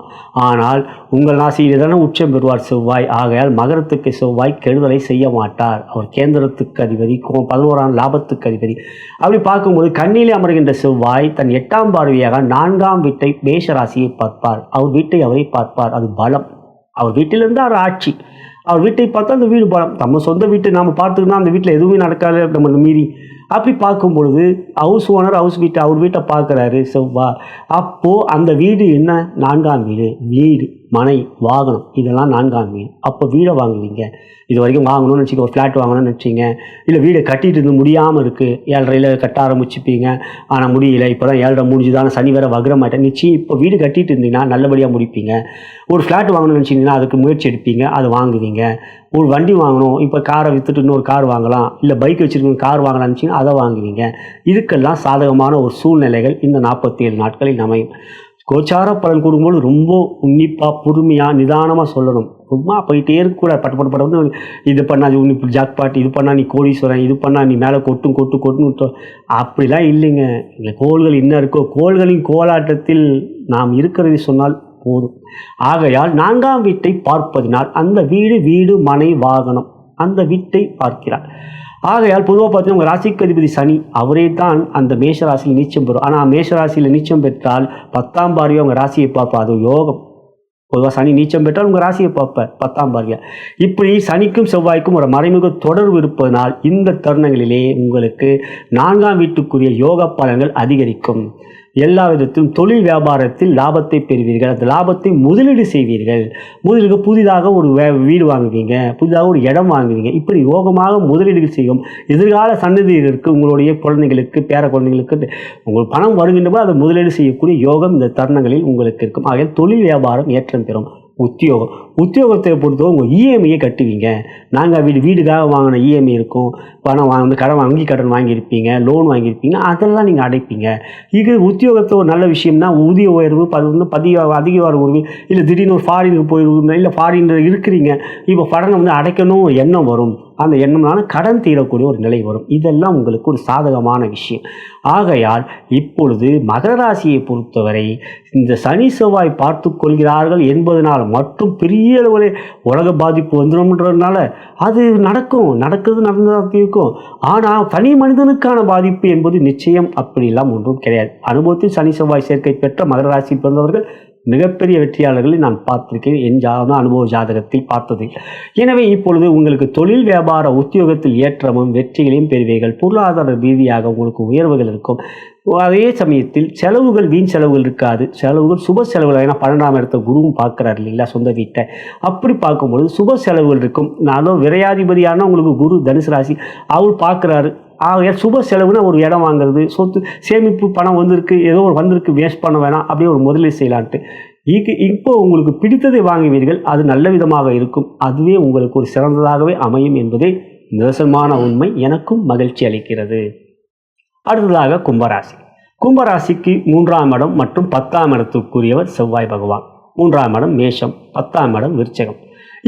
ஆனால் உங்கள் ராசியில் தானே உச்சம் பெறுவார் செவ்வாய். ஆகையால் மகரத்துக்கு செவ்வாய் கெடுதலை செய்ய மாட்டார். அவர் கேந்திரத்துக்கு அதிபதி, 11ஆம் லாபத்துக்கு அதிபதி. அப்படி பார்க்கும்போது கண்ணிலே அமர்கின்ற செவ்வாய் தன் 8ஆம் பார்வையாக 4ஆம் வீட்டை மேஷ ராசியை பார்ப்பார். அவர் வீட்டை அவரை பார்ப்பார். அது பலம். அவர் வீட்டிலிருந்து அவர் ஆட்சி. அவர் வீட்டை பார்த்தா அந்த வீடு பலம். நம்ம சொந்த வீட்டை நாம் பார்த்துக்கணும், அந்த வீட்டில் எதுவுமே நடக்காது நம்ம மீறி. அப்படி பார்க்கும் பொழுது ஹவுஸ் ஓனர் அவர் வீட்டை பார்க்குறாரு செவ்வாய். அப்போது அந்த வீடு என்ன? 4ஆம் வீடு, மனை, வாகனம், இதெல்லாம் 4ஆம் வீடு. அப்போ வீடை வாங்குவீங்க. இது வரைக்கும் வாங்கணும்னு வச்சுக்க, ஒரு ஃப்ளாட் வாங்கணும்னு வச்சிங்க, இல்லை வீடை கட்டிட்டு இருந்து முடியாமல் இருக்குது, 7:30 கட்ட ஆரம்பிச்சுப்பீங்க. ஆனால் முடியல, இப்போ தான் 7:30 முடிஞ்சுதான, சனி வேறு வக்ரமாயிட்டேன். நிச்சயம் இப்போ வீடு கட்டிட்டு இருந்தீங்கன்னா நல்லபடியாக முடிப்பீங்க. ஒரு ஃப்ளாட் வாங்கணும்னு வச்சிங்கன்னா அதுக்கு முயற்சி எடுப்பீங்க, அதை வாங்குவீங்க. ஒரு வண்டி வாங்கணும், இப்போ காரை விற்றுட்டு இன்னொரு கார் வாங்கலாம், இல்லை பைக் வச்சுருக்கணும் கார் வாங்கலாம்னு வச்சிங்கன்னா அதை வாங்குவீங்க. இதுக்கெல்லாம் சாதகமான ஒரு சூழ்நிலைகள் இந்த 47 நாட்களில் அமையும். கோச்சார பலன் கொடுக்கும்போது ரொம்ப உன்னிப்பாக, பொறுமையாக, நிதானமாக சொல்லணும். ரொம்ப போயிட்டே இருக்கக்கூடாது. பட்டு இது பண்ணால் இப்படி ஜாக்பாட், இது பண்ணால் நீ கோடீஸ்வரன், இது பண்ணால் நீ மேலே கொட்டுன்னு அப்படிலாம் இல்லைங்க. இந்த கோள்கள் என்ன இருக்கோ கோள்களின் கோலாட்டத்தில் நாம் இருக்கிறதை சொன்னால் போதும். ஆகையால் 4ஆம் வீட்டை பார்ப்பதினால் அந்த வீடு, மனை, வாகனம், அந்த வீட்டை பார்க்கிறார். ஆகையால் பொதுவாக பார்த்தீங்கன்னா உங்கள் ராசிக்கு அதிபதி சனி, அவரே தான் அந்த மேஷராசியில் நீச்சம் பெறும். ஆனால் மேஷராசியில் நீச்சம் பெற்றால் 10ஆம் பார்வையாக உங்கள் ராசியை பார்ப்போம். அது யோகம். பொதுவாக சனி நீச்சம் பெற்றால் உங்கள் ராசியை பார்ப்பார் 10ஆம் பார்வையா. இப்படி சனிக்கும் செவ்வாய்க்கும் ஒரு மறைமுக தொடர்பு இருப்பதனால் இந்த தருணங்களிலே உங்களுக்கு 4ஆம் வீட்டுக்குரிய யோக பலன்கள் அதிகரிக்கும். எல்லா விதத்திலும் தொழில் வியாபாரத்தில் லாபத்தை பெறுவீர்கள். அந்த லாபத்தை முதலீடு செய்வீர்கள். முதலீடு புதிதாக ஒரு வீடு வாங்குவீங்க, புதிதாக ஒரு இடம் வாங்குவீங்க. இப்படி யோகமாக முதலீடுகள் செய்யும். எதிர்கால சன்னதியினருக்கு, உங்களுடைய குழந்தைகளுக்கு, பேர குழந்தைகளுக்கு உங்களுக்கு பணம் வருகின்றபோது அதை முதலீடு செய்யக்கூடிய யோகம் இந்த தருணங்களில் உங்களுக்கு இருக்கும். ஆக தொழில் வியாபாரம் ஏற்றம் பெறும். உத்தியோகத்தை பொறுத்தவரை உங்கள் இஎம்ஐயை கட்டுவீங்க. நாங்கள் வீடுக்காக வாங்கின இஎம்ஐ இருக்கும், பணம் வங்கி கடன் வாங்கியிருப்பீங்க, லோன் வாங்கியிருப்பீங்க, அதெல்லாம் நீங்கள் அடைப்பீங்க. இது உத்தியோகத்தில் ஒரு நல்ல விஷயம்னா ஊதிய உயர்வு, அதிக உயர்வு, இல்லை திடீர்னு ஒரு ஃபாரினுக்கு போயிடுவீங்க, இல்லை ஃபாரினில் இருக்கிறீங்க, இப்போ கடனை அடைக்கணும் எண்ணம் வரும். அந்த எண்ணம்னால கடன் தீரக்கூடிய ஒரு நிலை வரும். இதெல்லாம் உங்களுக்கு ஒரு சாதகமான விஷயம். ஆகையால் இப்பொழுது மகர ராசியை பொறுத்தவரை இந்த சனி செவ்வாய் பார்த்து கொள்கிறார்கள் என்பதனால் மட்டும் பெரிய அளவில் உலக பாதிப்பு வந்துடும்ன்றதுனால அது நடந்ததாக இருக்கும். ஆனால் தனி மனிதனுக்கான பாதிப்பு என்பது நிச்சயம் அப்படிலாம் ஒன்றும் கிடையாது. அனுபவத்தில் சனி செவ்வாய் சேர்க்கை பெற்ற மகர ராசி பிறந்தவர்கள் மிகப்பெரிய வெற்றியாளர்களை நான் பார்த்திருக்கேன். என் அனுபவ ஜாதகத்தில் பார்த்தது. எனவே இப்பொழுது உங்களுக்கு தொழில் வியாபார உத்தியோகத்தில் ஏற்றமும் வெற்றிகளையும் பெறுவீர்கள். பொருளாதார ரீதியாக உங்களுக்கு உயர்வுகள் இருக்கும். அதே சமயத்தில் செலவுகள், வீண் செலவுகள் இருக்காது. செலவுகள் சுப செலவுகள். ஏன்னா 12ஆம் இடத்த குருவும் பார்க்குறாரு இல்லைங்களா, சொந்த வீட்டை. அப்படி பார்க்கும்பொழுது சுப செலவுகள் இருக்கும். நானும் விரையாதிபதியான உங்களுக்கு குரு தனுசு ராசி அவர் பார்க்குறாரு. ஆக சுப செலவுனா ஒரு இடம் வாங்குறது, சொத்து சேமிப்பு, பணம் வந்திருக்கு, ஏதோ ஒரு வந்திருக்கு, வேஸ்ட் பண்ண வேணாம், அப்படியே ஒரு முதலீடு செய்யலான்ட்டு இப்போ உங்களுக்கு பிடித்ததை வாங்குவீர்கள். அது நல்ல விதமாக இருக்கும். அதுவே உங்களுக்கு ஒரு சிறந்ததாகவே அமையும் என்பதே நிதர்சனமான உண்மை. எனக்கும் மகிழ்ச்சி அளிக்கிறது. அடுத்ததாக கும்பராசி. கும்பராசிக்கு 3ஆம் இடம் மற்றும் 10ஆம் இடத்துக்குரியவர் செவ்வாய் பகவான். 3ஆம் இடம் மேஷம், 10ஆம் இடம் விருச்சகம்.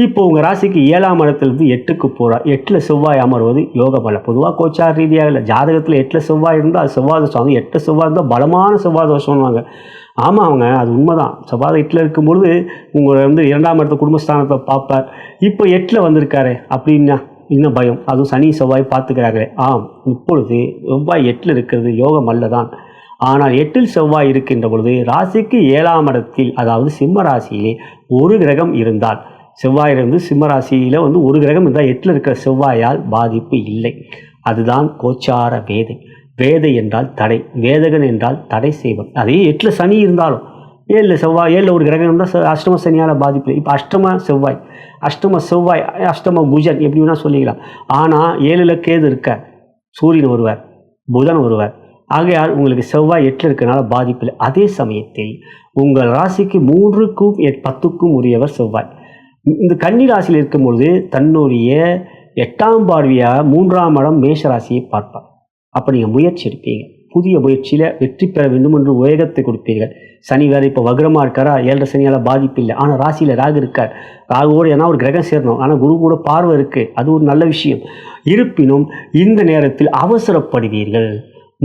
இப்போ உங்கள் ராசிக்கு 7ஆம் இடத்துலேருந்து 8க்கு போகிறார். 8ல் செவ்வாய் அமர்வது யோகமல்ல. பொதுவாக கோச்சார ரீதியாக இல்லை, ஜாதகத்தில் 8ல் செவ்வாய் இருந்தால் அது செவ்வாய் தோஷம். 8 செவ்வாய் இருந்தால் பலமான செவ்வாய் தோஷம்வாங்க. ஆமாங்க, அது உண்மைதான். செவ்வாய் 8ல் இருக்கும்பொழுது உங்களை 2ஆம் இடத்த குடும்பஸ்தானத்தை பார்ப்பார். இப்போ 8ல் வந்திருக்காரு அப்படின்னா இன்னும் பயம். அதுவும் சனி செவ்வாய் பார்த்துக்கிறாங்களே. இப்பொழுது செவ்வாய் 8ல் இருக்கிறது யோகம் அல்லதான். ஆனால் 8ல் செவ்வாய் இருக்கின்ற பொழுது ராசிக்கு 7ஆம் இடத்தில், அதாவது சிம்ம ராசியிலே ஒரு கிரகம் இருந்தால், செவ்வாயிலிருந்து சிம்ம ராசியில் ஒரு கிரகம் இருந்தால் 8ல் இருக்கிற செவ்வாயால் பாதிப்பு இல்லை. அதுதான் கோச்சார வேதை. வேதை என்றால் தடை, வேதகன் என்றால் தடை செய்வன். அதே 8ல் சனி இருந்தாலும் 7ல் செவ்வாய், 7ல் ஒரு கிரகம் இருந்தால் அஷ்டம சனியால் பாதிப்பு. இப்போ அஷ்டம செவ்வாய், அஷ்டம புஜன் எப்படி வேணால் சொல்லிக்கலாம். ஆனால் 7ல் கேது இருக்க, சூரியன் வருவார், புதன் வருவார். ஆகையால் உங்களுக்கு செவ்வாய் 8ல் இருக்கிறனால பாதிப்பு இல்லை. அதே சமயத்தில் உங்கள் ராசிக்கு 3க்கும் 10க்கும் உரியவர் செவ்வாய். இந்த கன்னி ராசியில் இருக்கும்பொழுது தன்னுடைய 8ஆம் பார்வையாக 3ஆம் இடம் மேஷ ராசியை பார்ப்பார். அப்போ நீங்கள் முயற்சி எடுப்பீங்க. புதிய முயற்சியில் வெற்றி பெற வேண்டும் என்று வேகத்தை கொடுப்பீர்கள். சனி வேறு இப்போ வக்ரமாக இருக்காரா, 7ல் சனியால் பாதிப்பு இல்லை. ஆனால் ராசியில் ராகு இருக்கார். ராகுவோடு ஏன்னா ஒரு கிரகம் சேரணும். ஆனால் குரு கூட பார்வை இருக்குது, அது ஒரு நல்ல விஷயம். இருப்பினும் இந்த நேரத்தில் அவசரப்படுவீர்கள்.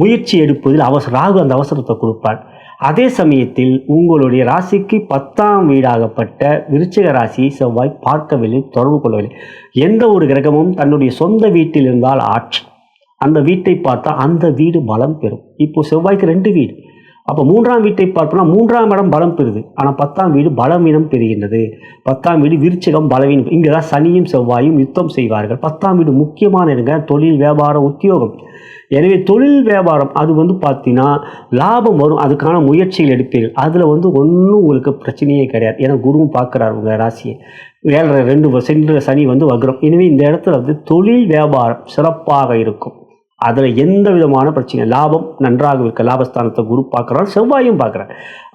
முயற்சி எடுப்பதில் ராகு அந்த அவசரத்தை கொடுப்பார். அதே சமயத்தில் உங்களுடைய ராசிக்கு 10ஆம் வீடாகப்பட்ட விருச்சிக ராசியை செவ்வாய் பார்க்கவில்லை, தொடர்பு கொள்ளவில்லை. எந்த ஒரு கிரகமும் தன்னுடைய சொந்த வீட்டில் இருந்தால் ஆட்சி, அந்த வீட்டை பார்த்தா அந்த வீடு பலம் பெறும். இப்போ செவ்வாய்க்கு 2 வீடு. அப்போ 3ஆம் வீட்டை பார்ப்போம்னா 3ஆம் இடம் பலம் பெறுது. ஆனால் 10ஆம் வீடு பலவீனம் பெறுகின்றது. 10ஆம் வீடு விருச்சிகம் பலவீனம். இங்கே தான் சனியும் செவ்வாயும் யுத்தம் செய்வார்கள். 10ஆம் வீடு முக்கியமான இடங்க தொழில் வியாபாரம் உத்தியோகம். எனவே தொழில் வியாபாரம் அது பார்த்தீங்கன்னா லாபம் வரும். அதுக்கான முயற்சிகள் எடுப்பீர்கள். அதில் ஒன்றும் உங்களுக்கு பிரச்சனையே கிடையாது. ஏன்னா குருவும் பார்க்குறாரு உங்கள் ராசியை. 7.2 சென்ற சனி வக்ரம். எனவே இந்த இடத்துல தொழில் வியாபாரம் சிறப்பாக இருக்கும். அதில் எந்த விதமான பிரச்சனை, லாபம் நன்றாக இருக்க. லாபஸ்தானத்தை குரு பார்க்குறாரு, செவ்வாயும் பார்க்குறாரு.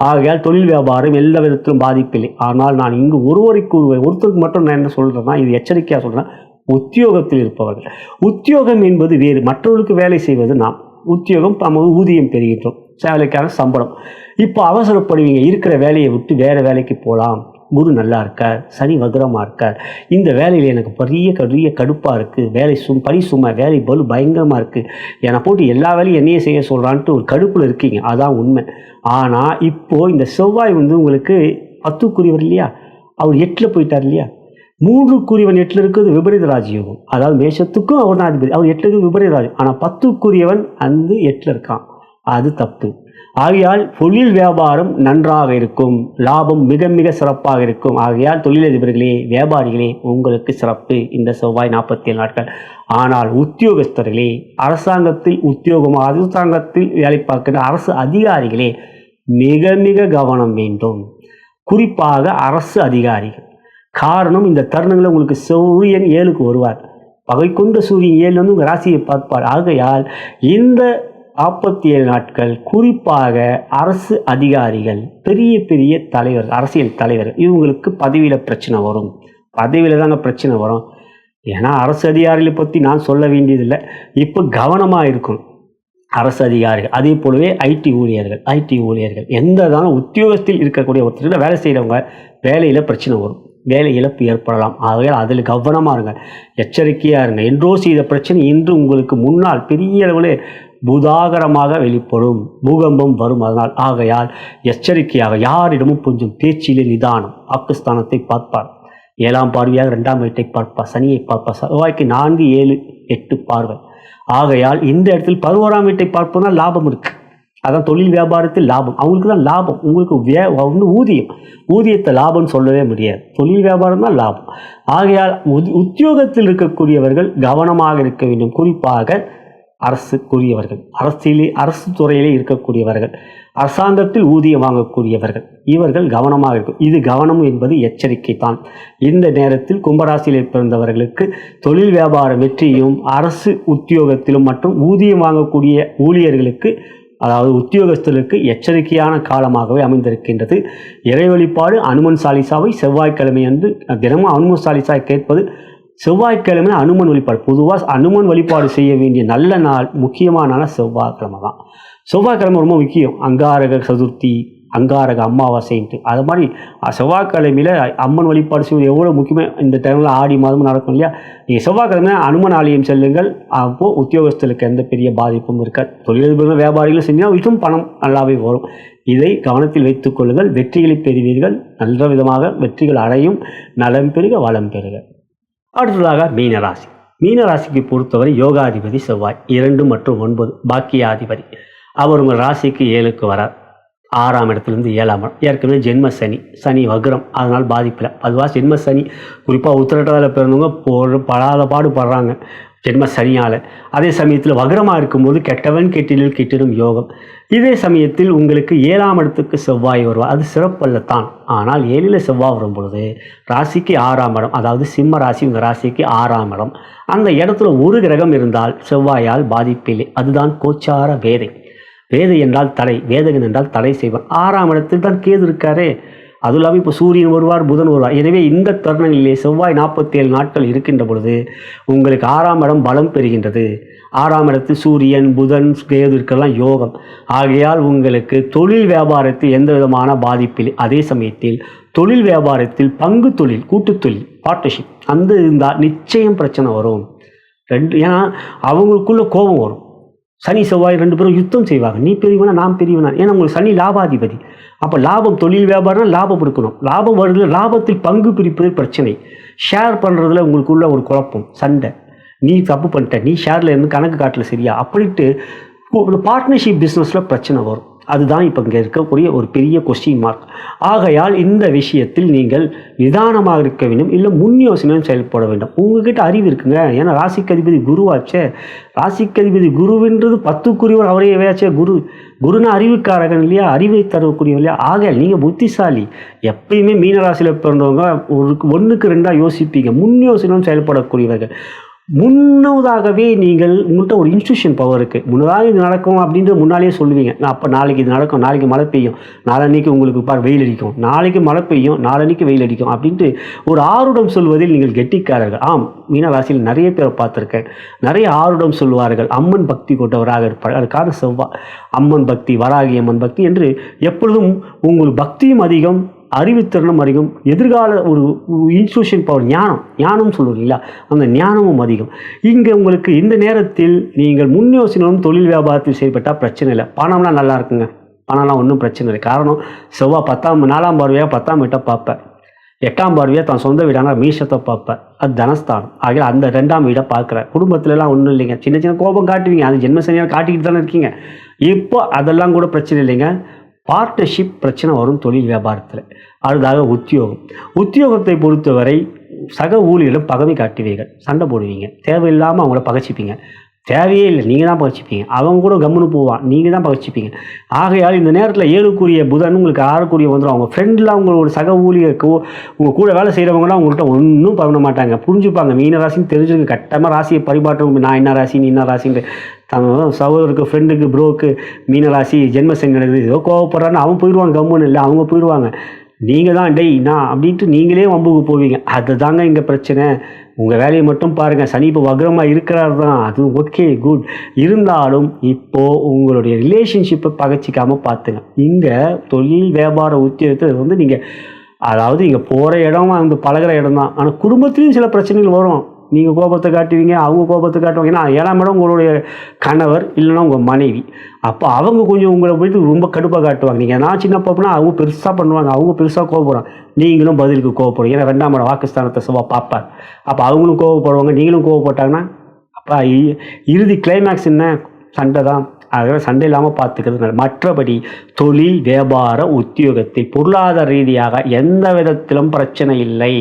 ஆகையால் தொழில் வியாபாரம் எல்லா விதத்திலும் பாதிப்பில்லை. ஆனால் நான் இங்கு ஒருத்தருக்கு மட்டும் நான் என்ன சொல்கிறேன்னா, இது எச்சரிக்கையாக சொல்கிறேன், உத்தியோகத்தில் இருப்பவர்கள். உத்தியோகம் என்பது வேறு, மற்றவர்களுக்கு வேலை செய்வது நாம். உத்தியோகம் நம்ம ஊதியம் பெறுகின்றோம், வேலைக்கான சம்பளம். இப்போ அவசரப்படுவீங்க, இருக்கிற வேலையை விட்டு வேறு வேலைக்கு போகலாம். குரு நல்லா இருக்கார், சனி வக்ரமாக இருக்கார். இந்த வேலையில் எனக்கு பெரிய கடுப்பாக இருக்குது, பணி சும்மா வேலை பலு பயங்கரமாக இருக்குது, என்னை போட்டு எல்லா வேலையும் என்னையே செய்ய சொல்கிறான்ட்டு ஒரு கடுப்பில் இருக்கீங்க. அதான் உண்மை. ஆனால் இப்போது இந்த செவ்வாய் உங்களுக்கு 10க்குரியவர் இல்லையா, அவர் 8ல் போயிட்டார் இல்லையா. 3க்குரியவன் 8ல் இருக்கிறது விபரீத ராஜயோகம். அதாவது மேஷத்துக்கும் அவர் தான் அதிபதி, அவர் 8க்கு விபரீத ராஜ்யம். ஆனால் 10க்குரியவன் 8ல் இருக்கான். அது தப்பு. ஆகையால் தொழில் வியாபாரம் நன்றாக இருக்கும், லாபம் மிக மிக சிறப்பாக இருக்கும். ஆகையால் தொழிலதிபர்களே, வியாபாரிகளே, உங்களுக்கு சிறப்பு இந்த செவ்வாய் 47 நாட்கள். ஆனால் உத்தியோகஸ்தர்களே, அரசாங்கத்தில் அரசாங்கத்தில் வேலை பார்க்கிற அரசு அதிகாரிகளே, மிக மிக கவனம் வேண்டும். குறிப்பாக அரசு அதிகாரிகள். காரணம், இந்த தருணங்களில் உங்களுக்கு சூரியன் 7க்கு வருவார். பகை கொண்ட சூரியன் 7 உங்கள் ராசியை பார்ப்பார். ஆகையால் இந்த 47 நாட்கள் குறிப்பாக அரசு அதிகாரிகள், பெரிய பெரிய தலைவர்கள், அரசியல் தலைவர்கள், இவங்களுக்கு பதவியில் பிரச்சனை வரும். பதவியில் தாங்க பிரச்சனை வரும். ஏன்னா அரசு அதிகாரிகளை பற்றி நான் சொல்ல வேண்டியதில்லை. இப்போ கவனமாக இருக்கணும் அரசு அதிகாரிகள். அதே போலவே ஐடி ஊழியர்கள் எந்த தானும் உத்தியோகத்தில் இருக்கக்கூடிய ஒருத்தர் வேலை செய்கிறவங்க வேலையில் பிரச்சனை வரும், வேலை இழப்பு ஏற்படலாம். ஆகையால் அதில் கவனமாக இருங்க, எச்சரிக்கையாக இருங்க. என்றோ செய்த பிரச்சனை இன்று உங்களுக்கு முன்னால் பெரிய அளவில் பூதாகரமாக வெளிப்படும், பூகம்பம் வரும். அதனால் ஆகையால் எச்சரிக்கையாக, யாரிடமும் கொஞ்சம் பேச்சிலே நிதானம். பாகிஸ்தானத்தை பார்ப்பார், 7ஆம் பார்வையாக 2ஆம் வீட்டை பார்ப்பார், சனியை பார்ப்பார், செவ்வாய்க்கு 4, 7, 8 பார்வை. ஆகையால் இந்த இடத்தில் 11ஆம் வீட்டை பார்ப்பதுனால் லாபம் இருக்குது. அதான் தொழில் வியாபாரத்தில் லாபம், அவங்களுக்கு தான் லாபம். உங்களுக்கு ஊதியத்தை லாபம்னு சொல்லவே முடியாது. தொழில் வியாபாரம் தான் லாபம். ஆகையால் உத்தியோகத்தில் இருக்கக்கூடியவர்கள் கவனமாக இருக்க வேண்டும். குறிப்பாக அரசுக்குரியவர்கள், அரசு துறையிலே இருக்கக்கூடியவர்கள், அரசாங்கத்தில் ஊதியம் வாங்கக்கூடியவர்கள், இவர்கள் கவனமாக இருக்கும். இது கவனம் என்பது எச்சரிக்கை தான். இந்த நேரத்தில் கும்பராசியில் பிறந்தவர்களுக்கு தொழில் வியாபார வெற்றியும், அரசு உத்தியோகத்திலும் மற்றும் ஊதியம் வாங்கக்கூடிய ஊழியர்களுக்கு, அதாவது உத்தியோகஸ்தர்களுக்கு எச்சரிக்கையான காலமாகவே அமைந்திருக்கின்றது. இறை வழிபாடு அனுமன் சாலிசாவை செவ்வாய்க்கிழமை அன்று தினமும் அனுமன் சாலிசா கேட்பது. செவ்வாய்க்கிழமை அனுமன் வழிபாடு, பொதுவாக அனுமன் வழிபாடு செய்ய வேண்டிய நல்ல நாள், முக்கியமான நாள் செவ்வாய்க்கிழமை தான். செவ்வாய்க்கிழமை ரொம்ப முக்கியம். அங்காரக சதுர்த்தி, அங்காரக அமாவாசைன்ட்டு அது மாதிரி செவ்வாய்க்கிழமையில் அம்மன் வழிபாடு செய்வது எவ்வளோ முக்கியமாக. இந்த டைமில் ஆடி மாதமும் நடக்கும் இல்லையா. நீங்கள் செவ்வாய்க்கிழமை அனுமன் ஆலயம் செல்லுங்கள். அப்போது உத்தியோகஸ்தர்களுக்கு எந்த பெரிய பாதிப்பும் இருக்காது. தொழிலதிபர்கள் வியாபாரிகளும் செஞ்சால் இன்னும் பணம் நல்லாவே வரும். இதை கவனத்தில் வைத்துக் கொள்ளுங்கள். வெற்றிகளை பெறுவீர்கள். நல்ல விதமாக வெற்றிகள் அடையும். நலம் பெருக வளம் பெறுக. அடுத்ததாக மீனராசி. மீனராசிக்கு பொறுத்தவரை யோகாதிபதி செவ்வாய் 2 மற்றும் 9 பாக்கியாதிபதி. அவர் உங்கள் ராசிக்கு 7க்கு வரார். 6ஆம் இடத்துலேருந்து 7ஆம் இடம். ஏற்கனவே ஜென்ம சனி வக்ரம், அதனால் பாதிப்பில். அதுவாக ஜென்ம சனி, குறிப்பாக உத்திரட்டாதியில் பிறந்தவங்க படாத பாடுபடுறாங்க ஜென்ம சனியால். அதே சமயத்தில் வக்ரமாக இருக்கும்போது கெட்டவன் கெட்டிலில் கெட்டிடும் யோகம். இதே சமயத்தில் உங்களுக்கு 7ஆம் இடத்துக்கு செவ்வாய் வருவார். அது சிறப்பல்லத்தான். ஆனால் 7ல் செவ்வாய் வரும் பொழுது ராசிக்கு 6ஆம் இடம், அதாவது சிம்ம ராசி உங்கள் ராசிக்கு 6ஆம் இடம், அந்த இடத்துல ஒரு கிரகம் இருந்தால் செவ்வாயால் பாதிப்பில்லை. அதுதான் கோச்சார வேதை. வேதை என்றால் தடை, வேதகன் என்றால் தடை செய்வார். 6ஆம் இடத்தில் தான் கேது இருக்காரே. அதுவும் இல்லாமல் இப்போ சூரியன் வருவார், புதன் வருவார். எனவே இந்த தருணங்களிலே செவ்வாய் 47 நாட்கள் இருக்கின்ற பொழுது உங்களுக்கு 6ஆம் இடம் பலம் பெறுகின்றது. 6ஆம் இடத்தில் சூரியன், புதன், கேது இருக்கலாம் யோகம். ஆகையால் உங்களுக்கு தொழில் வியாபாரத்தில் எந்த விதமான பாதிப்பில்லை. அதே சமயத்தில் தொழில் வியாபாரத்தில் பங்கு தொழில், கூட்டுத்தொழில், பார்ட்னர்ஷிப் அந்த இருந்தால் நிச்சயம் பிரச்சனை வரும். ஏன்னா அவங்களுக்குள்ள கோபம் வரும். சனி செவ்வாய் 2 பேரும் யுத்தம் செய்வாங்க. நீ பெரியவனா, நான் பெரியவனா. ஏன்னா உங்களுக்கு சனி லாபாதிபதி. அப்போ லாபம், தொழில் வியாபாரம் லாபம் இருக்கணும். லாபம் வருது, லாபத்தில் பங்கு பிரிப்பது பிரச்சனை. ஷேர் பண்ணுறதுல உங்களுக்குள்ள ஒரு குழப்பம், சண்டை. நீ தப்பு பண்ணிட்ட, நீ ஷேரில் இருந்து கணக்கு காட்டல சரியா அப்படின்ட்டு பார்ட்னர்ஷிப் பிஸ்னஸில் பிரச்சனை வரும். அதுதான் இப்போ இங்கே இருக்கக்கூடிய ஒரு பெரிய கொஸ்டின் மார்க். ஆகையால் இந்த விஷயத்தில் நீங்கள் நிதானமாக இருக்க வேண்டும், இல்லை முன் யோசனையும் செயல்பட வேண்டும். உங்ககிட்ட அறிவு இருக்குங்க. ஏன்னா ராசிக்கதிபதி குருவாச்சே. ராசிக்கதிபதி குருவின்றது 10க்குரியவர் அவரே வேச்சே. குருனா அறிவுக்காரகன் இல்லையா, அறிவை தரக்கூடியவர் இல்லையா. ஆகையால் நீங்கள் புத்திசாலி. எப்பயுமே மீனராசியில் பிறந்தவங்க 1க்கு 2 யோசிப்பீங்க, முன் யோசனையும் செயல்படக்கூடியவர்கள். முன்னதாகவே நீங்கள் உங்கள்கிட்ட ஒரு இன்ஸ்டியூஷன் பவர் இருக்குது. முன்னதாக இது நடக்கும் அப்படின்ட்டு முன்னாலேயே சொல்லுவீங்க. நான் அப்போ நாளைக்கு இது நடக்கும், நாளைக்கு மழை பெய்யும், நாளன்னைக்கு உங்களுக்கு வெயில் அடிக்கும், நாளைக்கு மழை பெய்யும், நாளன்னைக்கு வெயில் அடிக்கும் அப்படின்ட்டு ஒரு ஆருடம் சொல்வதில் நீங்கள் கெட்டிக்காரர்கள். ஆம், மீனராசியில் நிறைய பேரை பார்த்துருக்கேன். நிறைய ஆருடம் சொல்வார்கள். அம்மன் பக்தி கொண்டவராக இருப்பார். அதுக்கான செவ்வாய் அம்மன் பக்தி, வராகி அம்மன் பக்தி என்று எப்பொழுதும் உங்கள் பக்தியும் அதிகம், அறிவுத்திறனும் அதிகம், எதிர்கால ஒரு இன்ஸ்டியூஷன் பவர், ஞானம் சொல்லுவீங்களா, அந்த ஞானமும் அதிகம். இங்கே உங்களுக்கு இந்த நேரத்தில் நீங்கள் முன் யோசனையும் தொழில் வியாபாரத்தில் செயல்பட்டால் பிரச்சனை இல்லை. பணம்லாம் நல்லா இருக்குங்க, பணம்லாம் ஒன்றும் பிரச்சனை இல்லை. காரணம் செவ்வாய் 4ஆம் பார்வையாக 10ஆம் வீட்டை பார்ப்பேன். 8ஆம் பார்வையாக தான் சொந்த வீடான மீஷத்தை பார்ப்பார். அது தனஸ்தானம். ஆகிய அந்த 2ஆம் வீடை பார்க்குறார். குடும்பத்துலலாம் ஒன்றும் இல்லைங்க. சின்ன சின்ன கோபம் காட்டுவீங்க, அது ஜென்மசனியாக காட்டிக்கிட்டு தானே இருக்கீங்க. இப்போ அதெல்லாம் கூட பிரச்சனை இல்லைங்க. பார்ட்னர்ஷிப் பிரச்சனை வரும் தொழில் வியாபாரத்தில். அடுத்ததாக உத்தியோகத்தை பொறுத்தவரை சக ஊழியர்களும் பகமை காட்டுவீர்கள், சண்டை போடுவீங்க, தேவையில்லாமல் அவங்கள பகைச்சிப்பீங்க. தேவையே இல்லை, நீங்கள் தான் பகைச்சிப்பீங்க. அவங்க கூட கம்முன்னு போவான், நீங்கள் தான் பகைச்சிப்பீங்க. ஆகையால் இந்த நேரத்தில் 7க்குரிய புதன் உங்களுக்கு 6க்குரிய வந்துடும். அவங்க ஃப்ரெண்ட்லாம் உங்களோட சக ஊழியருக்கோ உங்கள் கூட வேலை செய்கிறவங்களாம் உங்கள்கிட்ட ஒன்றும் பண்ண மாட்டாங்க, புரிஞ்சுப்பாங்க. மீன ராசின்னு தெரிஞ்சுங்க. கட்டமாக ராசியை பரிமாற்றம், நான் என்ன ராசி நீ என்ன ராசின்னு சகோதரருக்கு ஃப்ரெண்டுக்கு ப்ரோக்கு மீனராசி ஜென்மசனி நடக்குது ஏதோ கோவப்படுறான்னு அவன் போயிடுவாங்க, கம்முன்னு இல்லை அவங்க போயிடுவாங்க. நீங்கள் தான் டெய் நான் அப்படின்ட்டு நீங்களே வம்புக்கு போவீங்க. அது தாங்க இங்கே பிரச்சனை. உங்கள் வேலையை மட்டும் பாருங்கள். சனி இப்போ வக்ரமாக இருக்கிறார் தான், அது ஓகே குட். இருந்தாலும் இப்போது உங்களுடைய ரிலேஷன்ஷிப்பை பகைச்சிக்காமல் பார்த்துங்க. இங்கே தொழில் வியாபார உத்தியோகத்தை நீங்கள் அதாவது இங்கே போகிற இடம் அந்த பழகிற இடம் தான். ஆனால் குடும்பத்துலேயும் சில பிரச்சனைகள் வரும். நீங்கள் கோபத்தை காட்டுவீங்க, அவங்க கோபத்தை காட்டுவாங்க. ஏன்னா 7ஆம் இடம் உங்களுடைய கணவர் இல்லைன்னா உங்கள் மனைவி. அப்போ அவங்க கொஞ்சம் உங்களை போயிட்டு ரொம்ப கடுப்பாக காட்டுவாங்க. நீங்கள் நான் சின்ன பாப்புனா அவங்க பெருசாக பண்ணுவாங்க, அவங்க பெருசாக கோவப்படுறாங்க, நீங்களும் பதிலுக்கு கோவப்படுவீங்க. ஏன்னா 2ஆம் இடம் வாக்குஸ்தானத்தை செவ்வாய் பார்ப்பார். அப்போ அவங்களும் கோவப்படுவாங்க, நீங்களும் கோவப்பட்டாங்கன்னா அப்போ இறுதி கிளைமேக்ஸ் என்ன? சண்டை தான். ஆகவே சண்டை இல்லாமல் பார்த்துக்கிறது. மற்றபடி தொழில் வியாபார உத்தியோகத்தில் பொருளாதார ரீதியாக எந்த விதத்திலும் பிரச்சனை இல்லை.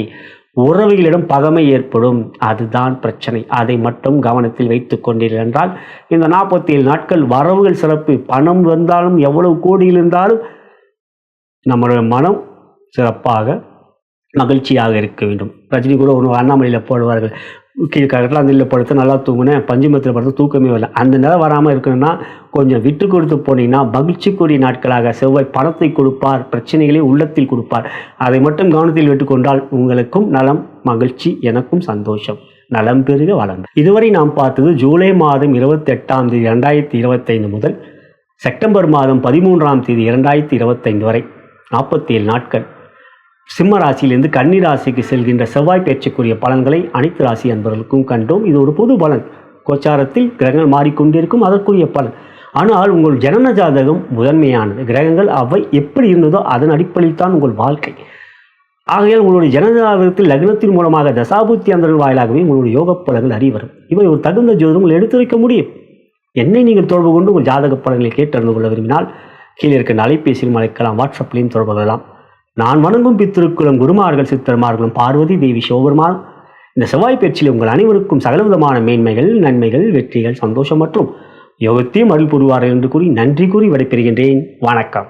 உறவுகளிடம் பகமை ஏற்படும், அதுதான் பிரச்சனை. அதை மட்டும் கவனத்தில் வைத்துக் கொண்டீர்கள் என்றால் இந்த 47 நாட்கள் வரவுகள் சிறப்பு. பணம் வந்தாலும் எவ்வளவு கோடியில் இருந்தாலும் நம்மளுடைய மனம் சிறப்பாக மகிழ்ச்சியாக இருக்க வேண்டும். ரஜினி கூட ஒன்று அண்ணாமலையில் போடுவார்கள், கீழ்கடத்தில் அந்த இல்லை படுத்து நல்லா தூங்குனேன், பஞ்சமத்தில் படுத்து தூக்கமே வரல. அந்த நிலை வராமல் இருக்கணும்னா கொஞ்சம் விட்டு கொடுத்து போனீங்கன்னா மகிழ்ச்சிக்குரிய நாட்களாக செவ்வாய் பணத்தை கொடுப்பார், பிரச்சனைகளை உள்ளத்தில் கொடுப்பார். அதை மட்டும் கவனத்தில் விட்டுக்கொண்டால் உங்களுக்கும் நலம், மகிழ்ச்சி, எனக்கும் சந்தோஷம். நலம் பெருக வளர்ந்து. இதுவரை நாம் பார்த்தது ஜூலை மாதம் 28ஆம் தேதி 2025 முதல் செப்டம்பர் மாதம் 13ஆம் தேதி 2025 வரை 47 நாட்கள் சிம்ம ராசியிலிருந்து கன்னி ராசிக்கு செல்கின்ற செவ்வாய் பேச்சுக்குரிய பலன்களை அனைத்து ராசி அன்பர்களுக்கும் கண்டோம். இது ஒரு பொது பலன். கோச்சாரத்தில் கிரகங்கள் மாறிக்கொண்டிருக்கும், அதற்குரிய பலன். ஆனால் உங்கள் ஜனன ஜாதகம் முதன்மையானது. கிரகங்கள் அவை எப்படி இருந்ததோ அதன் அடிப்படையில் தான் உங்கள் வாழ்க்கை. ஆகையால் உங்களுடைய ஜனன ஜாதகத்தில் லக்னத்தின் மூலமாக தசாபுத்தி அந்தர்கள் வாயிலாகவே உங்களுடைய யோக பலன்கள் அறிவரும். இவை ஒரு தகுந்த ஜோதிடம் உங்கள் எடுத்துரைக்க முடியும். என்னை நீங்கள் தொடர்பு கொண்டு உங்கள் ஜாதக பலன்களை கேட்டறிந்து கொள்ள விரும்பினால் கீழே இருக்கின்ற அலைபேசியிலும் அழைக்கலாம், வாட்ஸ்அப்லையும் தொடர்பு கொள்ளலாம். நான் வணங்கும் பித்திருக்குளம் குருமார்கள் சித்தர்மார்களும் பார்வதி தேவி சிவபெருமானும் இந்த செவ்வாய் பயிற்சியில் உங்கள் அனைவருக்கும் சகலவிதமான மேன்மைகள், நன்மைகள், வெற்றிகள், சந்தோஷம் மற்றும் யோகத்தையும் அருள் புரிவார்கள் என்று கூறி நன்றி கூறி விடைபெறுகின்றேன். வணக்கம்.